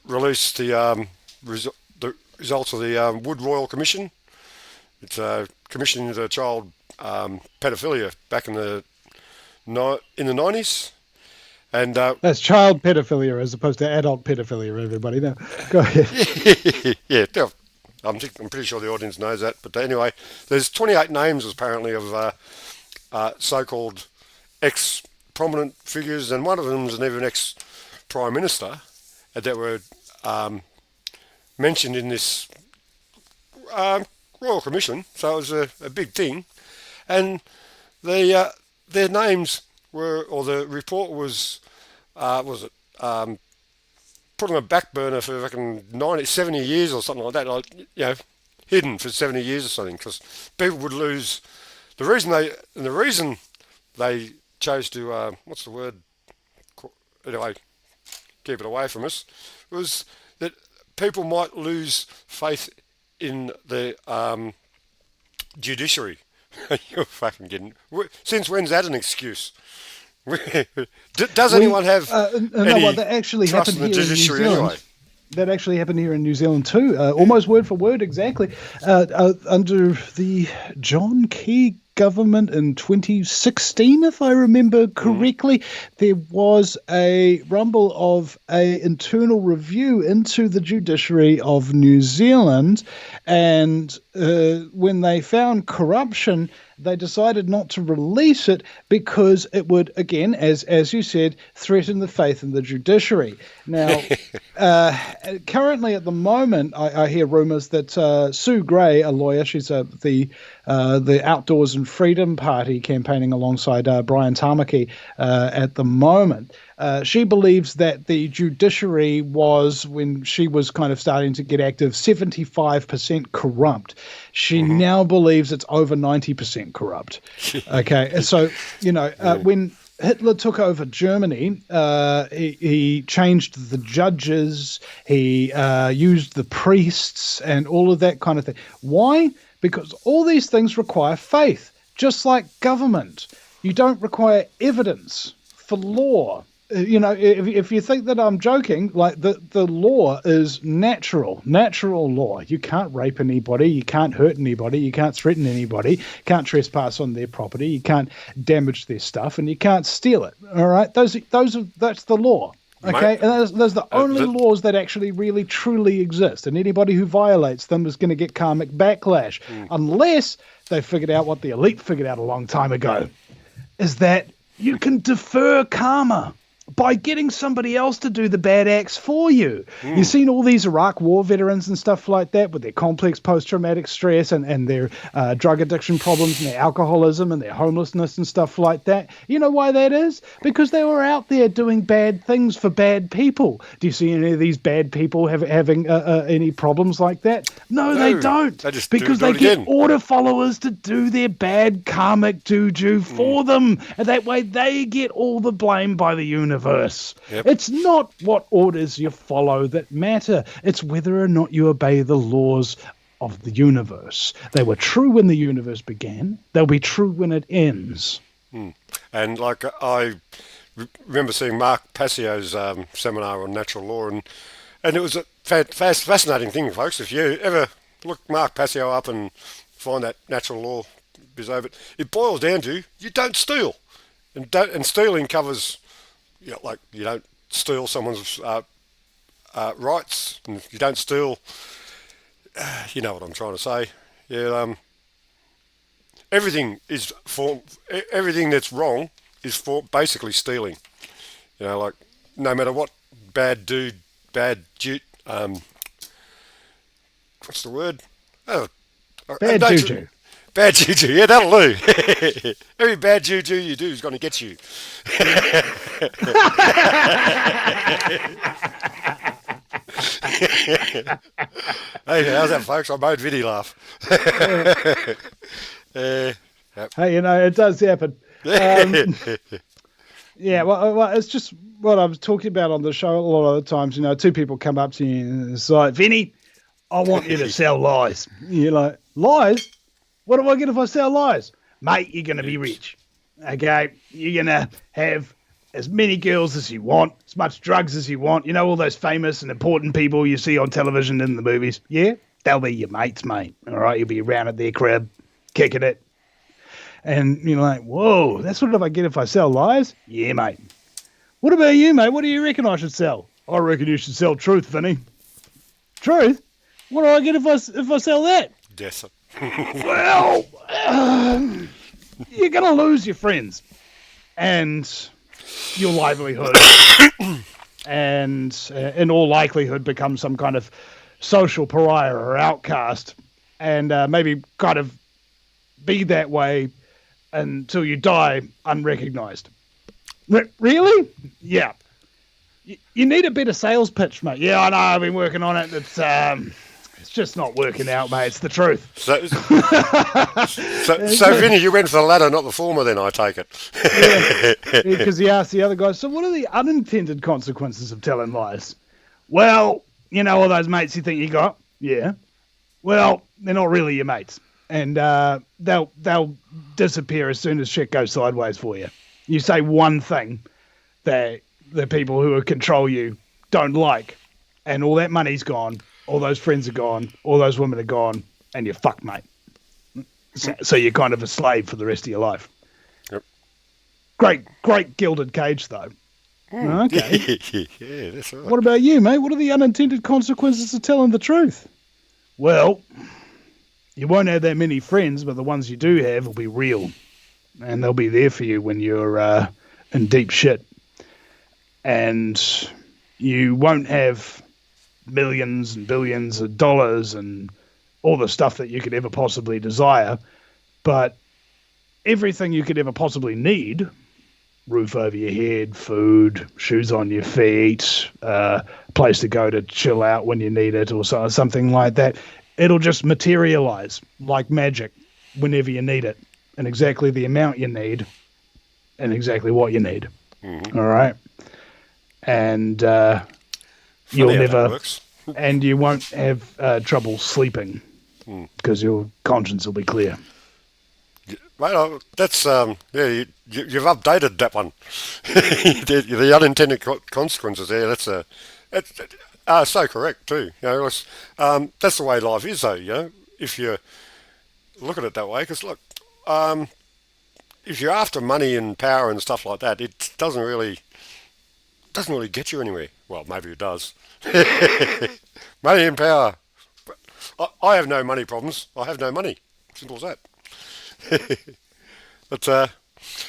release the results of the Wood Royal Commission. It's commissioning the child pedophilia back in the 90s, And That's child pedophilia as opposed to adult pedophilia, everybody. No, go ahead. yeah, I'm pretty sure the audience knows that. But anyway, there's 28 names apparently of so-called ex-prominent figures, and one of them is an even ex-prime minister that were mentioned in this Royal Commission. So it was a big thing, and their names were, or the report was it put on a back burner for fucking 70 years or something like that, like, hidden for 70 years or something, because people would lose. The reason they chose to what's the word? Anyway, keep it away from us, was that people might lose faith in the judiciary. You're fucking kidding. Since when's that an excuse? Does anyone have any that actually trust happened in the here in New judiciary Zealand. anyway? That actually happened here in New Zealand too, almost word for word exactly. Under the John Key government in 2016, if I remember correctly, there was a rumble of a internal review into the judiciary of New Zealand, and when they found corruption, they decided not to release it because it would, again, as you said, threaten the faith in the judiciary. Now, currently at the moment, I hear rumours that Sue Gray, a lawyer, she's the Outdoors and Freedom Party campaigning alongside Brian Tamaki at the moment. She believes that the judiciary was, when she was kind of starting to get active, 75% corrupt. She now believes it's over 90% corrupt. Okay, so, when Hitler took over Germany, he changed the judges, he used the priests and all of that kind of thing. Why? Because all these things require faith, just like government. You don't require evidence for law. If you think that I'm joking, like the law is natural law. You can't rape anybody, you can't hurt anybody, you can't threaten anybody, you can't trespass on their property, you can't damage their stuff, and you can't steal it. All right, that's the law. Okay, Mate, and those are the only laws that actually really truly exist, and anybody who violates them is going to get karmic backlash, unless they figured out what the elite figured out a long time ago, is that you can defer karma by getting somebody else to do the bad acts for you. You've seen all these Iraq war veterans and stuff like that with their complex post-traumatic stress and their drug addiction problems and their alcoholism and their homelessness and stuff like that. You know why that is? Because they were out there doing bad things for bad people. Do you see any of these bad people having any problems like that? No, they don't. They just because do it they get again. order followers to do their bad karmic juju for them. And that way they get all the blame by the universe. Yep. It's not what orders you follow that matter. It's whether or not you obey the laws of the universe. They were true when the universe began. They'll be true when it ends. And like I remember seeing Mark Passio's seminar on natural law, and it was a fascinating thing, folks. If you ever look Mark Passio up and find that natural law bizarre, but it boils down to you don't steal, and stealing covers. Like you don't steal someone's rights, and you don't steal. You know what I'm trying to say. Yeah. Everything that's wrong is for basically stealing. Like no matter what bad what's the word? Bad juju. Bad juju, yeah, that'll do. Every bad juju you do is going to get you. Hey, how's that, folks? I made Vinny laugh. Hey, it does happen. Yeah, well, it's just what I was talking about on the show a lot of the times. Two people come up to you and it's like, Vinny, I want you to sell lies. You're like, lies? What do I get if I sell lies? Mate, you're going to be rich. Okay? You're going to have as many girls as you want, as much drugs as you want. All those famous and important people you see on television and in the movies. Yeah? They'll be your mates, mate. All right? You'll be around at their crib, kicking it. And you're like, whoa, that's what I get if I sell lies? Yeah, mate. What about you, mate? What do you reckon I should sell? I reckon you should sell truth, Vinny. Truth? What do I get if I sell that? Death. Well, you're going to lose your friends and your livelihood and in all likelihood become some kind of social pariah or outcast and maybe kind of be that way until you die unrecognized. Really? Yeah. You need a better sales pitch, mate. Yeah, I know. I've been working on it. It's just not working out, mate. It's the truth. So Vinny, you went for the latter, not the former, then, I take it. Yeah, because he asked the other guy, so what are the unintended consequences of telling lies? Well, you know all those mates you think you got? Yeah. Well, they're not really your mates. And they'll disappear as soon as shit goes sideways for you. You say one thing that the people who control you don't like, and all that money's gone, all those friends are gone, all those women are gone, and you're fucked, mate. So you're kind of a slave for the rest of your life. Yep. Great gilded cage, though. Okay. Yeah, that's right. What about you, mate? What are the unintended consequences of telling the truth? Well, you won't have that many friends, but the ones you do have will be real. And they'll be there for you when you're in deep shit. And you won't have millions and billions of dollars and all the stuff that you could ever possibly desire. But everything you could ever possibly need, roof over your head, food, shoes on your feet, a place to go to chill out when you need it or something like that, it'll just materialize like magic whenever you need it. And exactly the amount you need, and exactly what you need. Mm-hmm. All right, and you'll never, and you won't have trouble sleeping because your conscience will be clear. Well, that's you've updated that one. the unintended consequences there. That's so correct too. You know, that's the way life is, though. You know, if you look at it that way, because look. If you're after money and power and stuff like that, it doesn't really get you anywhere. Well, maybe it does. Money and power. I have no money problems. I have no money. Simple as that. But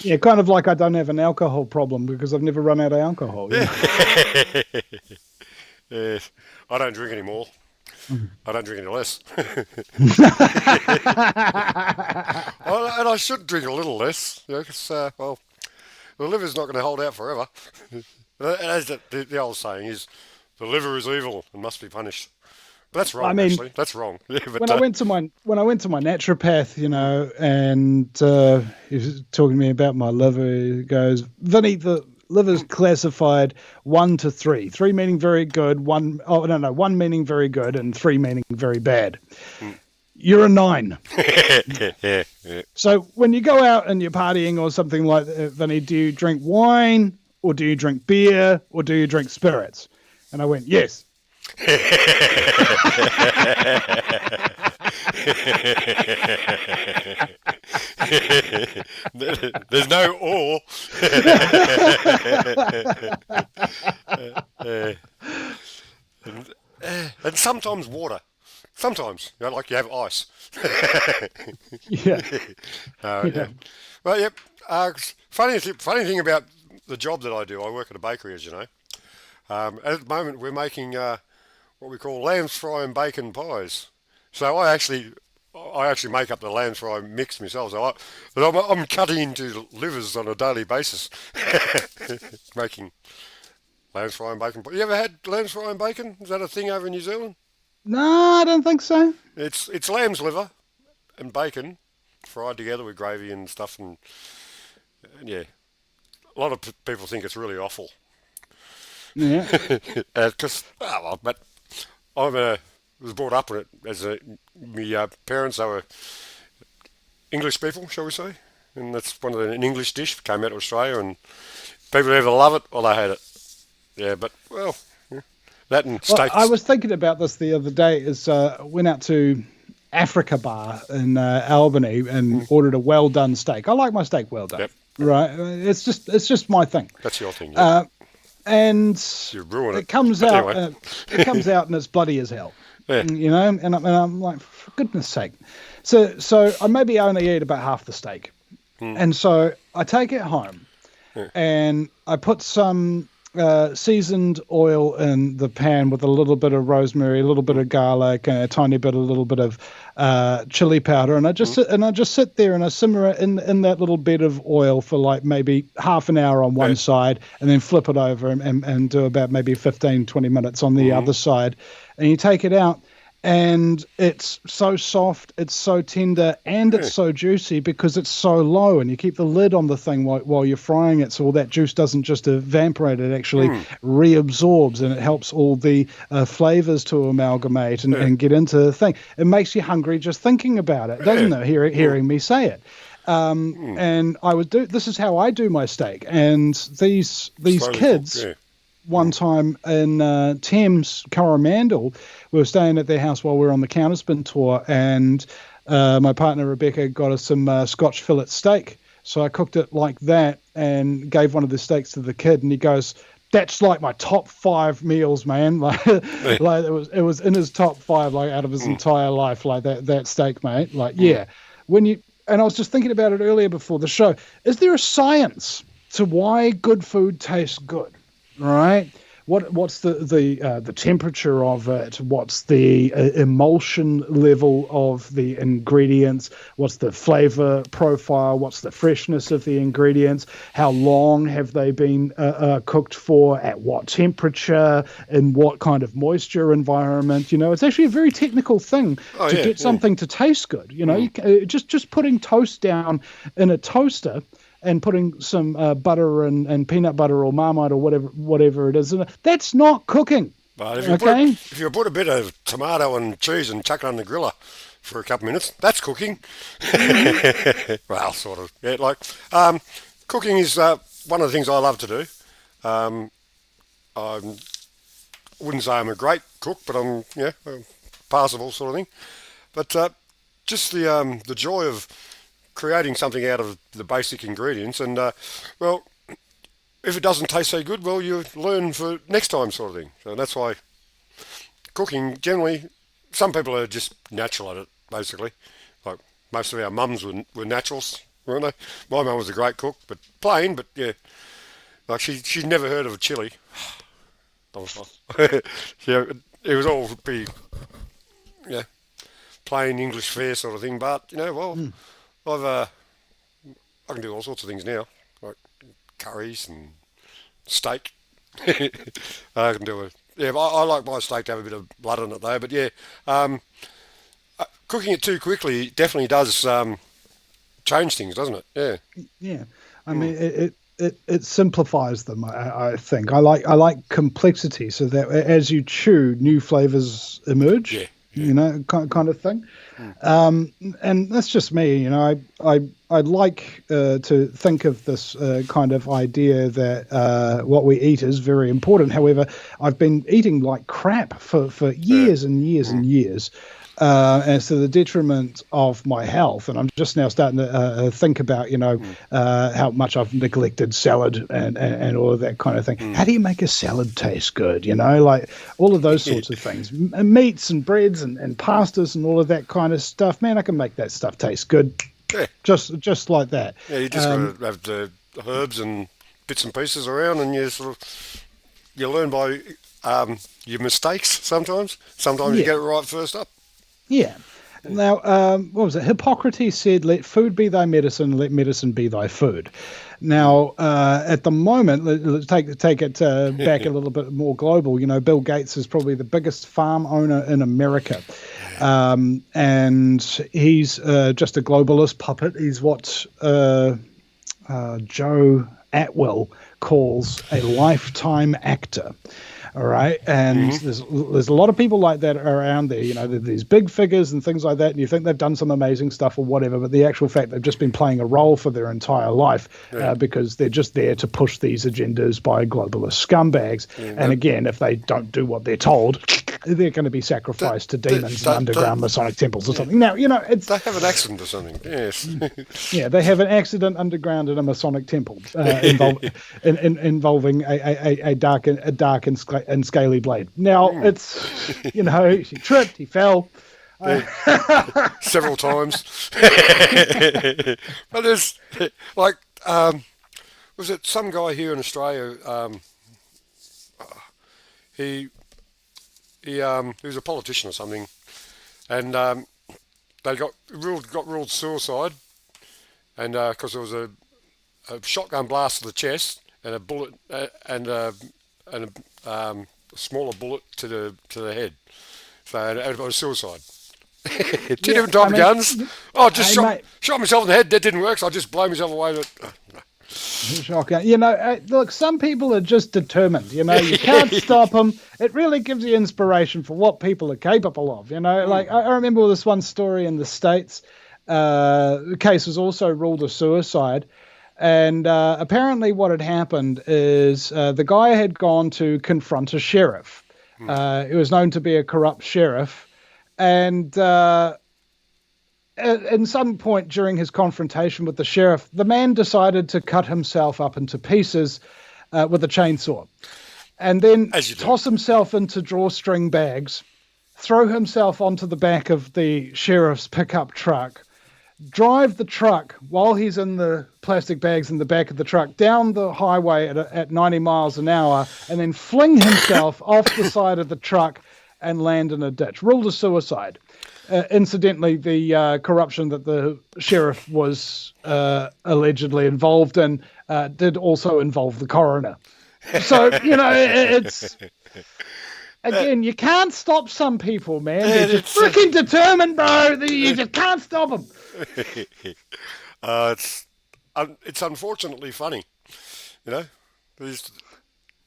yeah, kind of like I don't have an alcohol problem because I've never run out of alcohol. Yeah. Yeah. I don't drink anymore. I don't drink any less. And I should drink a little less, you know, because, well, the liver's not going to hold out forever. As the old saying is, the liver is evil and must be punished. But that's wrong, actually. That's wrong. Yeah, but, when I went to my naturopath, you know, and he was talking to me about my liver, he goes, Vinny, the liver's classified 1 to 3. 3 meaning very good, 1 meaning very good, and 3 meaning very bad. You're a 9. Yeah. So when you go out and you're partying or something like that, Vinny, do you drink wine or do you drink beer or do you drink spirits? And I went, yes. There's no or. And sometimes water. Sometimes, you know, like you have ice. Yeah. Yeah. Well, yep. Funny thing about the job that I do, I work at a bakery, as you know. At the moment, we're making what we call lamb's fry and bacon pies. So I actually make up the lamb's fry mix myself. So I'm cutting into livers on a daily basis, making lamb's fry and bacon. You ever had lamb's fry and bacon? Is that a thing over in New Zealand? No, I don't think so. It's lamb's liver and bacon fried together with gravy and stuff, and yeah, a lot of people think it's really awful. Yeah, because but I was brought up with it as my parents. They were English people, shall we say, and that's an English dish. Came out of Australia, and people either love it or they hate it. Yeah, but well. Yeah. That and steaks. I was thinking about this the other day. Went out to Africa Bar in Albany and ordered a well done steak. I like my steak well done. Yep. Right, it's just my thing. That's your thing. Yeah. and You ruin it it. comes But out. anyway. It comes out, and it's bloody as hell. Yeah. You know, and I'm like, for goodness sake. So I maybe only eat about half the steak, and so I take it home, and I put some seasoned oil in the pan with a little bit of rosemary, a little bit of garlic, and a little bit of chili powder, and I just sit there and I simmer it in that little bed of oil for like maybe half an hour on one side, and then flip it over and do about maybe 15, 20 minutes on the other side, and you take it out. And it's so soft, it's so tender, and it's so juicy because it's so low. And you keep the lid on the thing while you're frying it, so all that juice doesn't just evaporate; it actually reabsorbs, and it helps all the flavors to amalgamate and get into the thing. It makes you hungry just thinking about it, doesn't it? Hearing me say it. And I would do. This is how I do my steak. And these Slowly kids. cooked, One time in Thames, Coromandel, we were staying at their house while we were on the counterspin tour, and my partner Rebecca got us some Scotch fillet steak. So I cooked it like that and gave one of the steaks to the kid, and he goes, "That's like my top 5 meals, man." Like it was in his top 5, like out of his entire life, like that steak, mate. Like and I was just thinking about it earlier before the show. Is there a science to why good food tastes good? Right. What's the temperature of it? What's the emulsion level of the ingredients? What's the flavor profile? What's the freshness of the ingredients? How long have they been cooked for? At what temperature? In what kind of moisture environment? You know, it's actually a very technical thing to get something to taste good. You know, just putting toast down in a toaster and putting some butter and peanut butter or Marmite or whatever it is, that's not cooking. But if you put a bit of tomato and cheese and chuck it on the griller for a couple of minutes, that's cooking. Well, sort of. Yeah, cooking is one of the things I love to do. I wouldn't say I'm a great cook, but I'm passable sort of thing. But just the joy of creating something out of the basic ingredients, and well, if it doesn't taste so good, well, you learn for next time sort of thing. So that's why cooking generally, some people are just natural at it, basically. Like most of our mums were naturals, weren't they? My mum was a great cook, but plain, but yeah, like she'd never heard of a chili. Yeah, it was all pretty plain English fare sort of thing, but I can do all sorts of things now, like curries and steak. I can do I like my steak to have a bit of blood in it though. But cooking it too quickly definitely does change things, doesn't it? Yeah. Yeah. I mean, it simplifies them. I think I like complexity, so that as you chew, new flavors emerge. Yeah. You know, kind of thing. And that's just me. You know, I'd like to think of this kind of idea that what we eat is very important. However, I've been eating like crap for years and years and years. And to the detriment of my health. And I'm just now starting to think about, how much I've neglected salad and all of that kind of thing. How do you make a salad taste good? You know, like all of those sorts of things. Meats and breads and pastas and all of that kind of stuff. Man, I can make that stuff taste good. Yeah. Just like that. Yeah, you just got to have the herbs and bits and pieces around, and you learn by your mistakes sometimes. Sometimes you get it right first up. Yeah. Now, what was it? Hippocrates said, "Let food be thy medicine, let medicine be thy food." Now, at the moment, let's take it back a little bit more global. You know, Bill Gates is probably the biggest farm owner in America. And he's just a globalist puppet. He's what Joe Atwell calls a lifetime actor. All right. And there's a lot of people like that around there. You know, these big figures and things like that. And you think they've done some amazing stuff or whatever. But the actual fact they've just been playing a role for their entire life because they're just there to push these agendas by globalist scumbags. And again, if they don't do what they're told, they're going to be sacrificed to demons in underground Masonic temples or something. Now, it's... They have an accident or something, yes. Yeah, they have an accident underground in a Masonic temple involving a dark and scaly blade. Now, it's, he tripped, he fell. Several times. But there's, like, was it some guy here in Australia, he was a politician or something, and they got ruled suicide, and because there was a shotgun blast to the chest and a bullet and a smaller bullet to the head, so it was suicide. Two different type of guns. Oh, just shot myself in the head. That didn't work, so I just blow myself away. Shotgun. Look, some people are just determined. You can't stop them. It really gives you inspiration for what people are capable of. Like I remember this one story in the States. The case was also ruled a suicide. And apparently what had happened is the guy had gone to confront a sheriff. He was known to be a corrupt sheriff. And at some point during his confrontation with the sheriff, the man decided to cut himself up into pieces with a chainsaw. And then toss himself into drawstring bags, throw himself onto the back of the sheriff's pickup truck, drive the truck while he's in the plastic bags in the back of the truck down the highway at 90 miles an hour, and then fling himself off the side of the truck and land in a ditch. Ruled a suicide. Incidentally, the corruption that the sheriff was allegedly involved in did also involve the coroner. So, it's... Again, you can't stop some people, man. They're just freaking determined, bro. You just can't stop them. It's unfortunately funny, because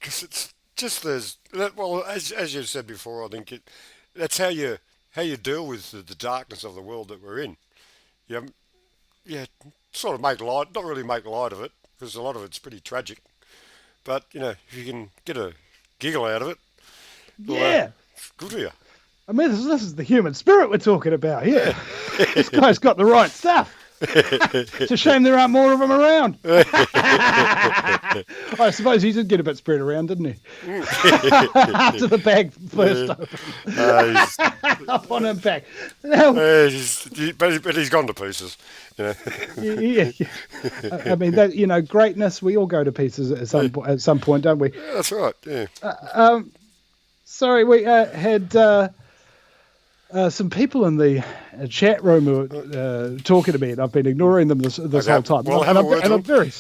it's just as well as you said before. I think that's how you deal with the darkness of the world that we're in. You sort of make light, not really make light of it, because a lot of it's pretty tragic. But if you can get a giggle out of it. Yeah, good for you. I mean, this is the human spirit we're talking about here. This guy's got the right stuff. It's a shame there aren't more of them around. I suppose he did get a bit spread around, didn't he? After the bag first opened. Up on him back. Now, but he's gone to pieces. Yeah. I mean, that greatness. We all go to pieces at some point, don't we? Yeah, that's right. Yeah. Sorry, we had some people in the chat room who were talking to me, and I've been ignoring them this whole time. Well, I'm very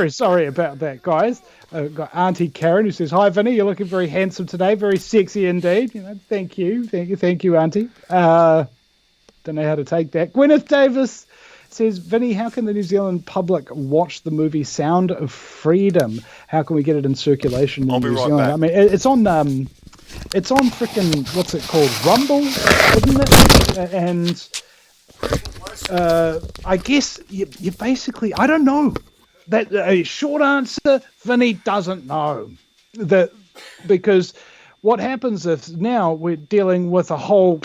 sorry about that, guys. Got Auntie Karen who says, "Hi, Vinny. You're looking very handsome today. Very sexy indeed." Thank you, Auntie. Don't know how to take that. Gwyneth Davis says, "Vinny, how can the New Zealand public watch the movie Sound of Freedom? How can we get it in circulation in New Zealand?" Back. I mean, it's on frickin' what's it called, Rumble, isn't it? And I guess you basically, I don't know. That a short answer, Vinny doesn't know. Because what happens if now we're dealing with a whole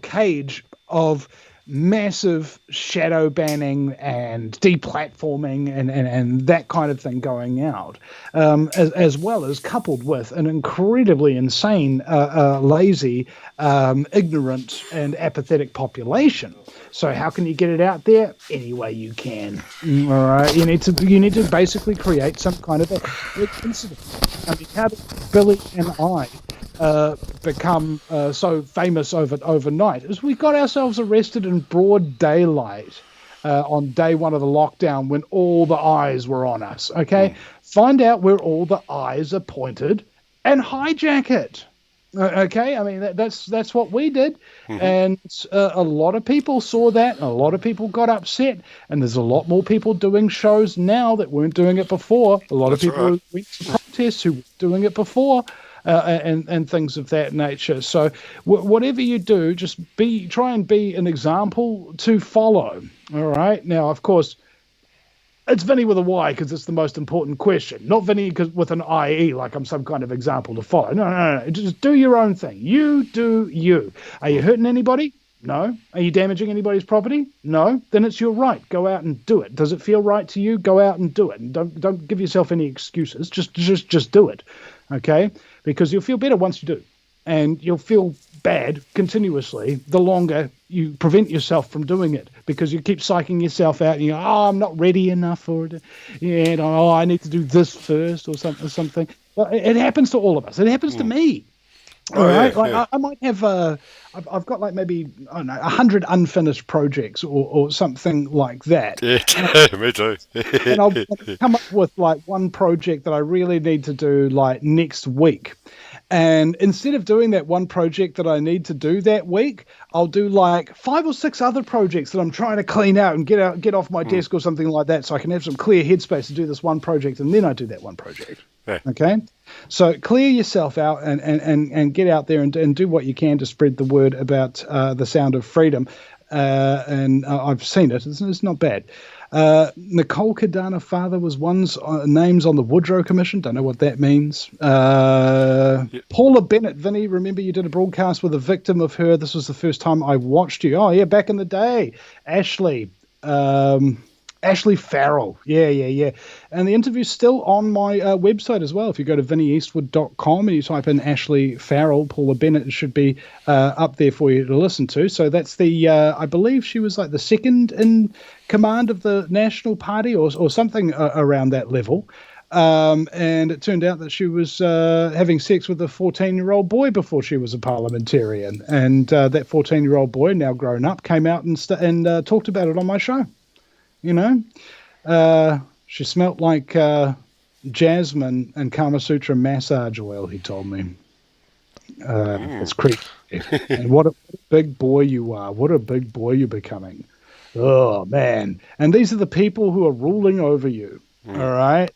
cage of massive shadow banning and deplatforming and that kind of thing going out, as well as coupled with an incredibly insane, lazy, ignorant and apathetic population. So how can you get it out there? Any way you can. All right, you need to basically create some kind of a incident. I mean, how did Billy and I become so famous overnight is we got ourselves arrested in broad daylight on day one of the lockdown when all the eyes were on us. Okay, find out where all the eyes are pointed and hijack it. Okay, I mean that's what we did, and a lot of people saw that, and a lot of people got upset, and there's a lot more people doing shows now that weren't doing it before. A lot of people who went to protests who were doing it before. And things of that nature. So whatever you do, just try and be an example to follow. All right. Now, of course, It's Vinny with a Y because it's the most important question. Not Vinny with an IE like I'm some kind of example to follow. No. Just do your own thing. You do you. Are you hurting anybody? No. Are you damaging anybody's property? No. Then it's your right. Go out and do it. Does it feel right to you? Go out and do it. And don't give yourself any excuses. Just do it. Okay? Because you'll feel better once you do. And you'll feel bad continuously the longer you prevent yourself from doing it, because you keep psyching yourself out and you go, oh, I'm not ready enough for it. Yeah, oh, I need to do this first or something. Well, it happens to all of us. It happens to me. All right. Yeah, yeah. I might have I've got like maybe, I don't know, 100 unfinished projects or something like that. Yeah, me too. And I'll come up with like one project that I really need to do like next week. And instead of doing that one project that I need to do that week, I'll do like 5 or 6 other projects that I'm trying to clean out and get off my desk or something like that, so I can have some clear headspace to do this one project, and then I do that one project. Yeah. Okay? So clear yourself out and get out there and do what you can to spread the word about the sound of freedom. And I've seen it. It's not bad. Nicole Cadana father was one's names on the Woodrow Commission. Don't know what that means. Paula Bennett, Vinny, remember you did a broadcast with a victim of her. This was the first time I watched you. Oh, yeah, back in the day. Ashley Farrell. Yeah. And the interview's still on my website as well. If you go to vinnyeastwood.com and you type in Ashley Farrell, Paula Bennett, it should be up there for you to listen to. So that's the, I believe she was like the second in command of the National Party or something around that level. And it turned out that she was having sex with a 14-year-old boy before she was a parliamentarian. And that 14-year-old boy, now grown up, came out and talked about it on my show. You know, she smelt like jasmine and Kama Sutra massage oil, he told me. It's creepy. And what a big boy you are. What a big boy you're becoming. Oh, man. And these are the people who are ruling over you. All right.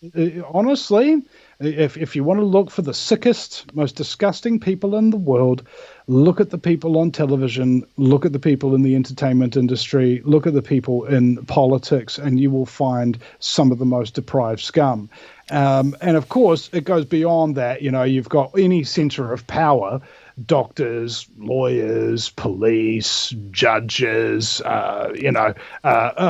Honestly, if you want to look for the sickest, most disgusting people in the world, look at the people on television, look at the people in the entertainment industry, look at the people in politics, and you will find some of the most deprived scum. And of course, it goes beyond that. You know, you've got any center of power, doctors, lawyers, police, judges,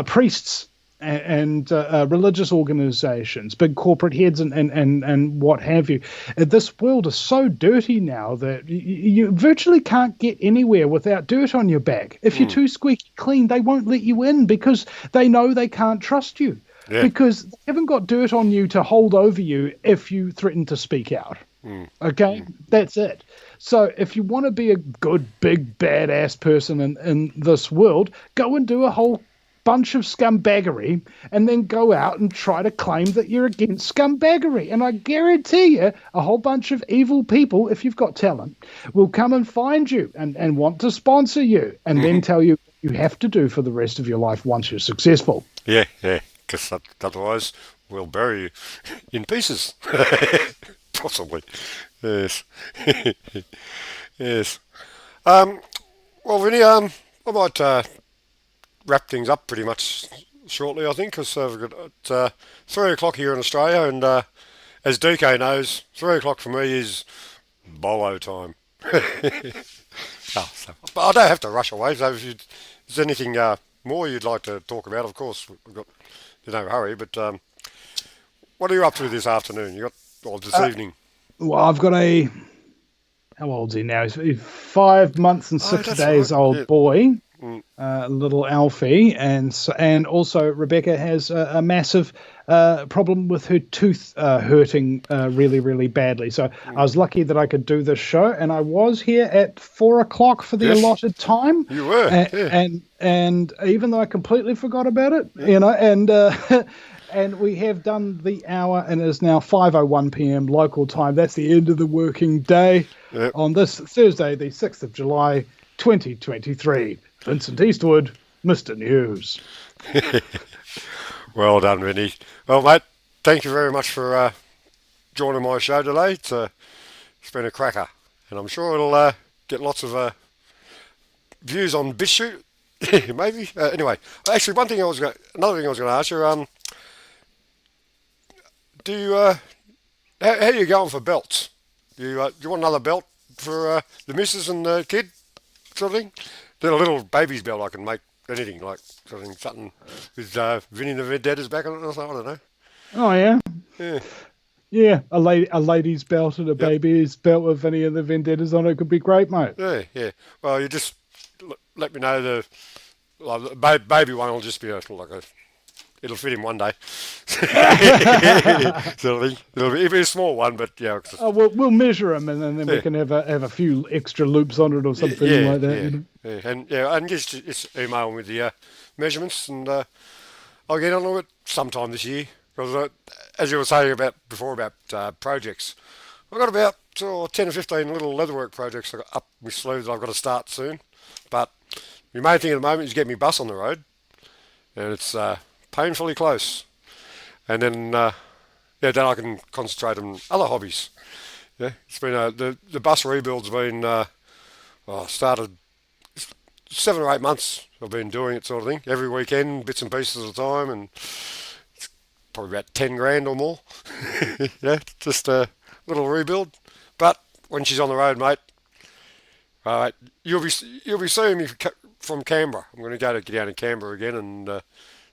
priests, and religious organizations, big corporate heads and what have you. This world is so dirty now that you virtually can't get anywhere without dirt on your back. If you're too squeaky clean, they won't let you in because they know they can't trust you. Yeah. Because they haven't got dirt on you to hold over you if you threaten to speak out. Okay? That's it. So if you want to be a good, big, badass person in this world, go and do a whole bunch of scumbaggery and then go out and try to claim that you're against scumbaggery. And I guarantee you a whole bunch of evil people, if you've got talent, will come and find you and want to sponsor you and then tell you what you have to do for the rest of your life once you're successful. Yeah, because otherwise we'll bury you in pieces. Possibly. Yes. Yes. Well, Vinny, I might wrap things up pretty much shortly, I think, because we've got 3 o'clock here in Australia, and as DK knows, 3 o'clock for me is bolo time. But I don't have to rush away, so if there's anything more you'd like to talk about, of course, there's no hurry, but what are you up to this afternoon? This evening? Well, I've got how old's he now? He's 5 months and 6 days old boy. Little Alfie, and also Rebecca has a massive problem with her tooth hurting really, really badly. So I was lucky that I could do this show, and I was here at 4 o'clock for the allotted time. You were, and even though I completely forgot about it, and we have done the hour, and it is now 5:01 p.m. local time. That's the end of the working day on this Thursday, the 6th of July, 2023. Vincent Eastwood, Mr. News. Well done, Vinny. Well, mate, thank you very much for joining my show today. It's been a cracker, and I'm sure it'll get lots of views on BitChute, maybe. Anyway, actually, another thing I was going to ask you. do you how are you going for belts? Do you want another belt for the missus and the kid, sort of thing? Then a little baby's belt I can make anything like sort of thing, something with Vinny the Vendettas back on it or something. I don't know. Oh yeah, Yeah, yeah. A lady's belt and a yep, baby's belt with any of the vendettas on it could be great, mate. yeah, yeah. Well, you just let me know the like, the baby one will just be like a. It'll fit him one day. Sort of thing. It'll be a small one, but yeah. We'll measure them, and then we Yeah. can have a few extra loops on it or something Yeah, like that. yeah, You know? and just email me with the measurements, and I'll get on to it sometime this year. Because as you were saying about before about projects, I've got about 10 or 15 little leatherwork projects up my sleeve that I've got to start soon. But the main thing at the moment is get my bus on the road, and it's painfully close. And then then I can concentrate on other hobbies. Yeah, it's been the bus rebuild's been started 7 or 8 months. I've been doing it, sort of thing, every weekend, bits and pieces at a time, and it's probably about 10 grand or more. Yeah, just a little rebuild. But when she's on the road, mate, you'll be seeing me from Canberra. I'm going to go down to Canberra again and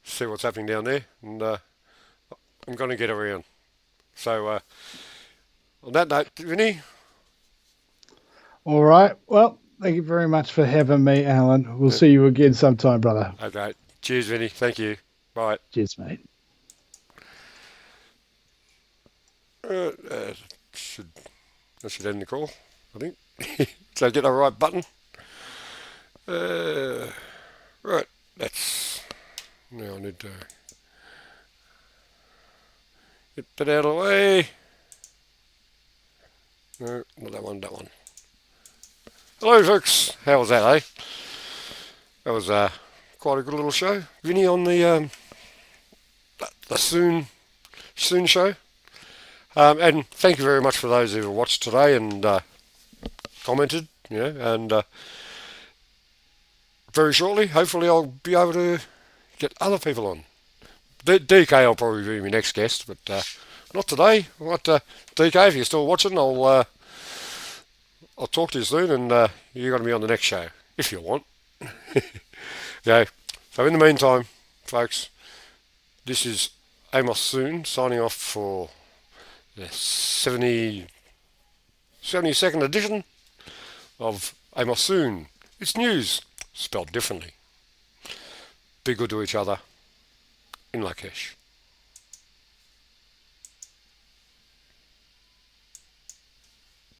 see what's happening down there, and I'm going to get around. So on that note, Vinny, All right. Well, thank you very much for having me, Alan. We'll see you again sometime, brother. okay, cheers, Vinny. Thank you. Bye. Cheers, mate. Uh, uh, should that should end the call, I think. So get the right button. Right, that's now I need to get that out of the way. No, not that one. That one. Hello, folks. How was that, eh? That was quite a good little show. Vinny on the Soon show. And thank you very much for those who watched today and commented. And very shortly, hopefully, I'll be able to get other people on. DK will probably be my next guest, but not today. DK, if you're still watching, I'll talk to you soon, and you're going to be on the next show if you want. Okay. So in the meantime, folks, this is Amos Soon signing off for the 72nd edition of Amos Soon. It's news, spelled differently. Be good to each other in Lakesh.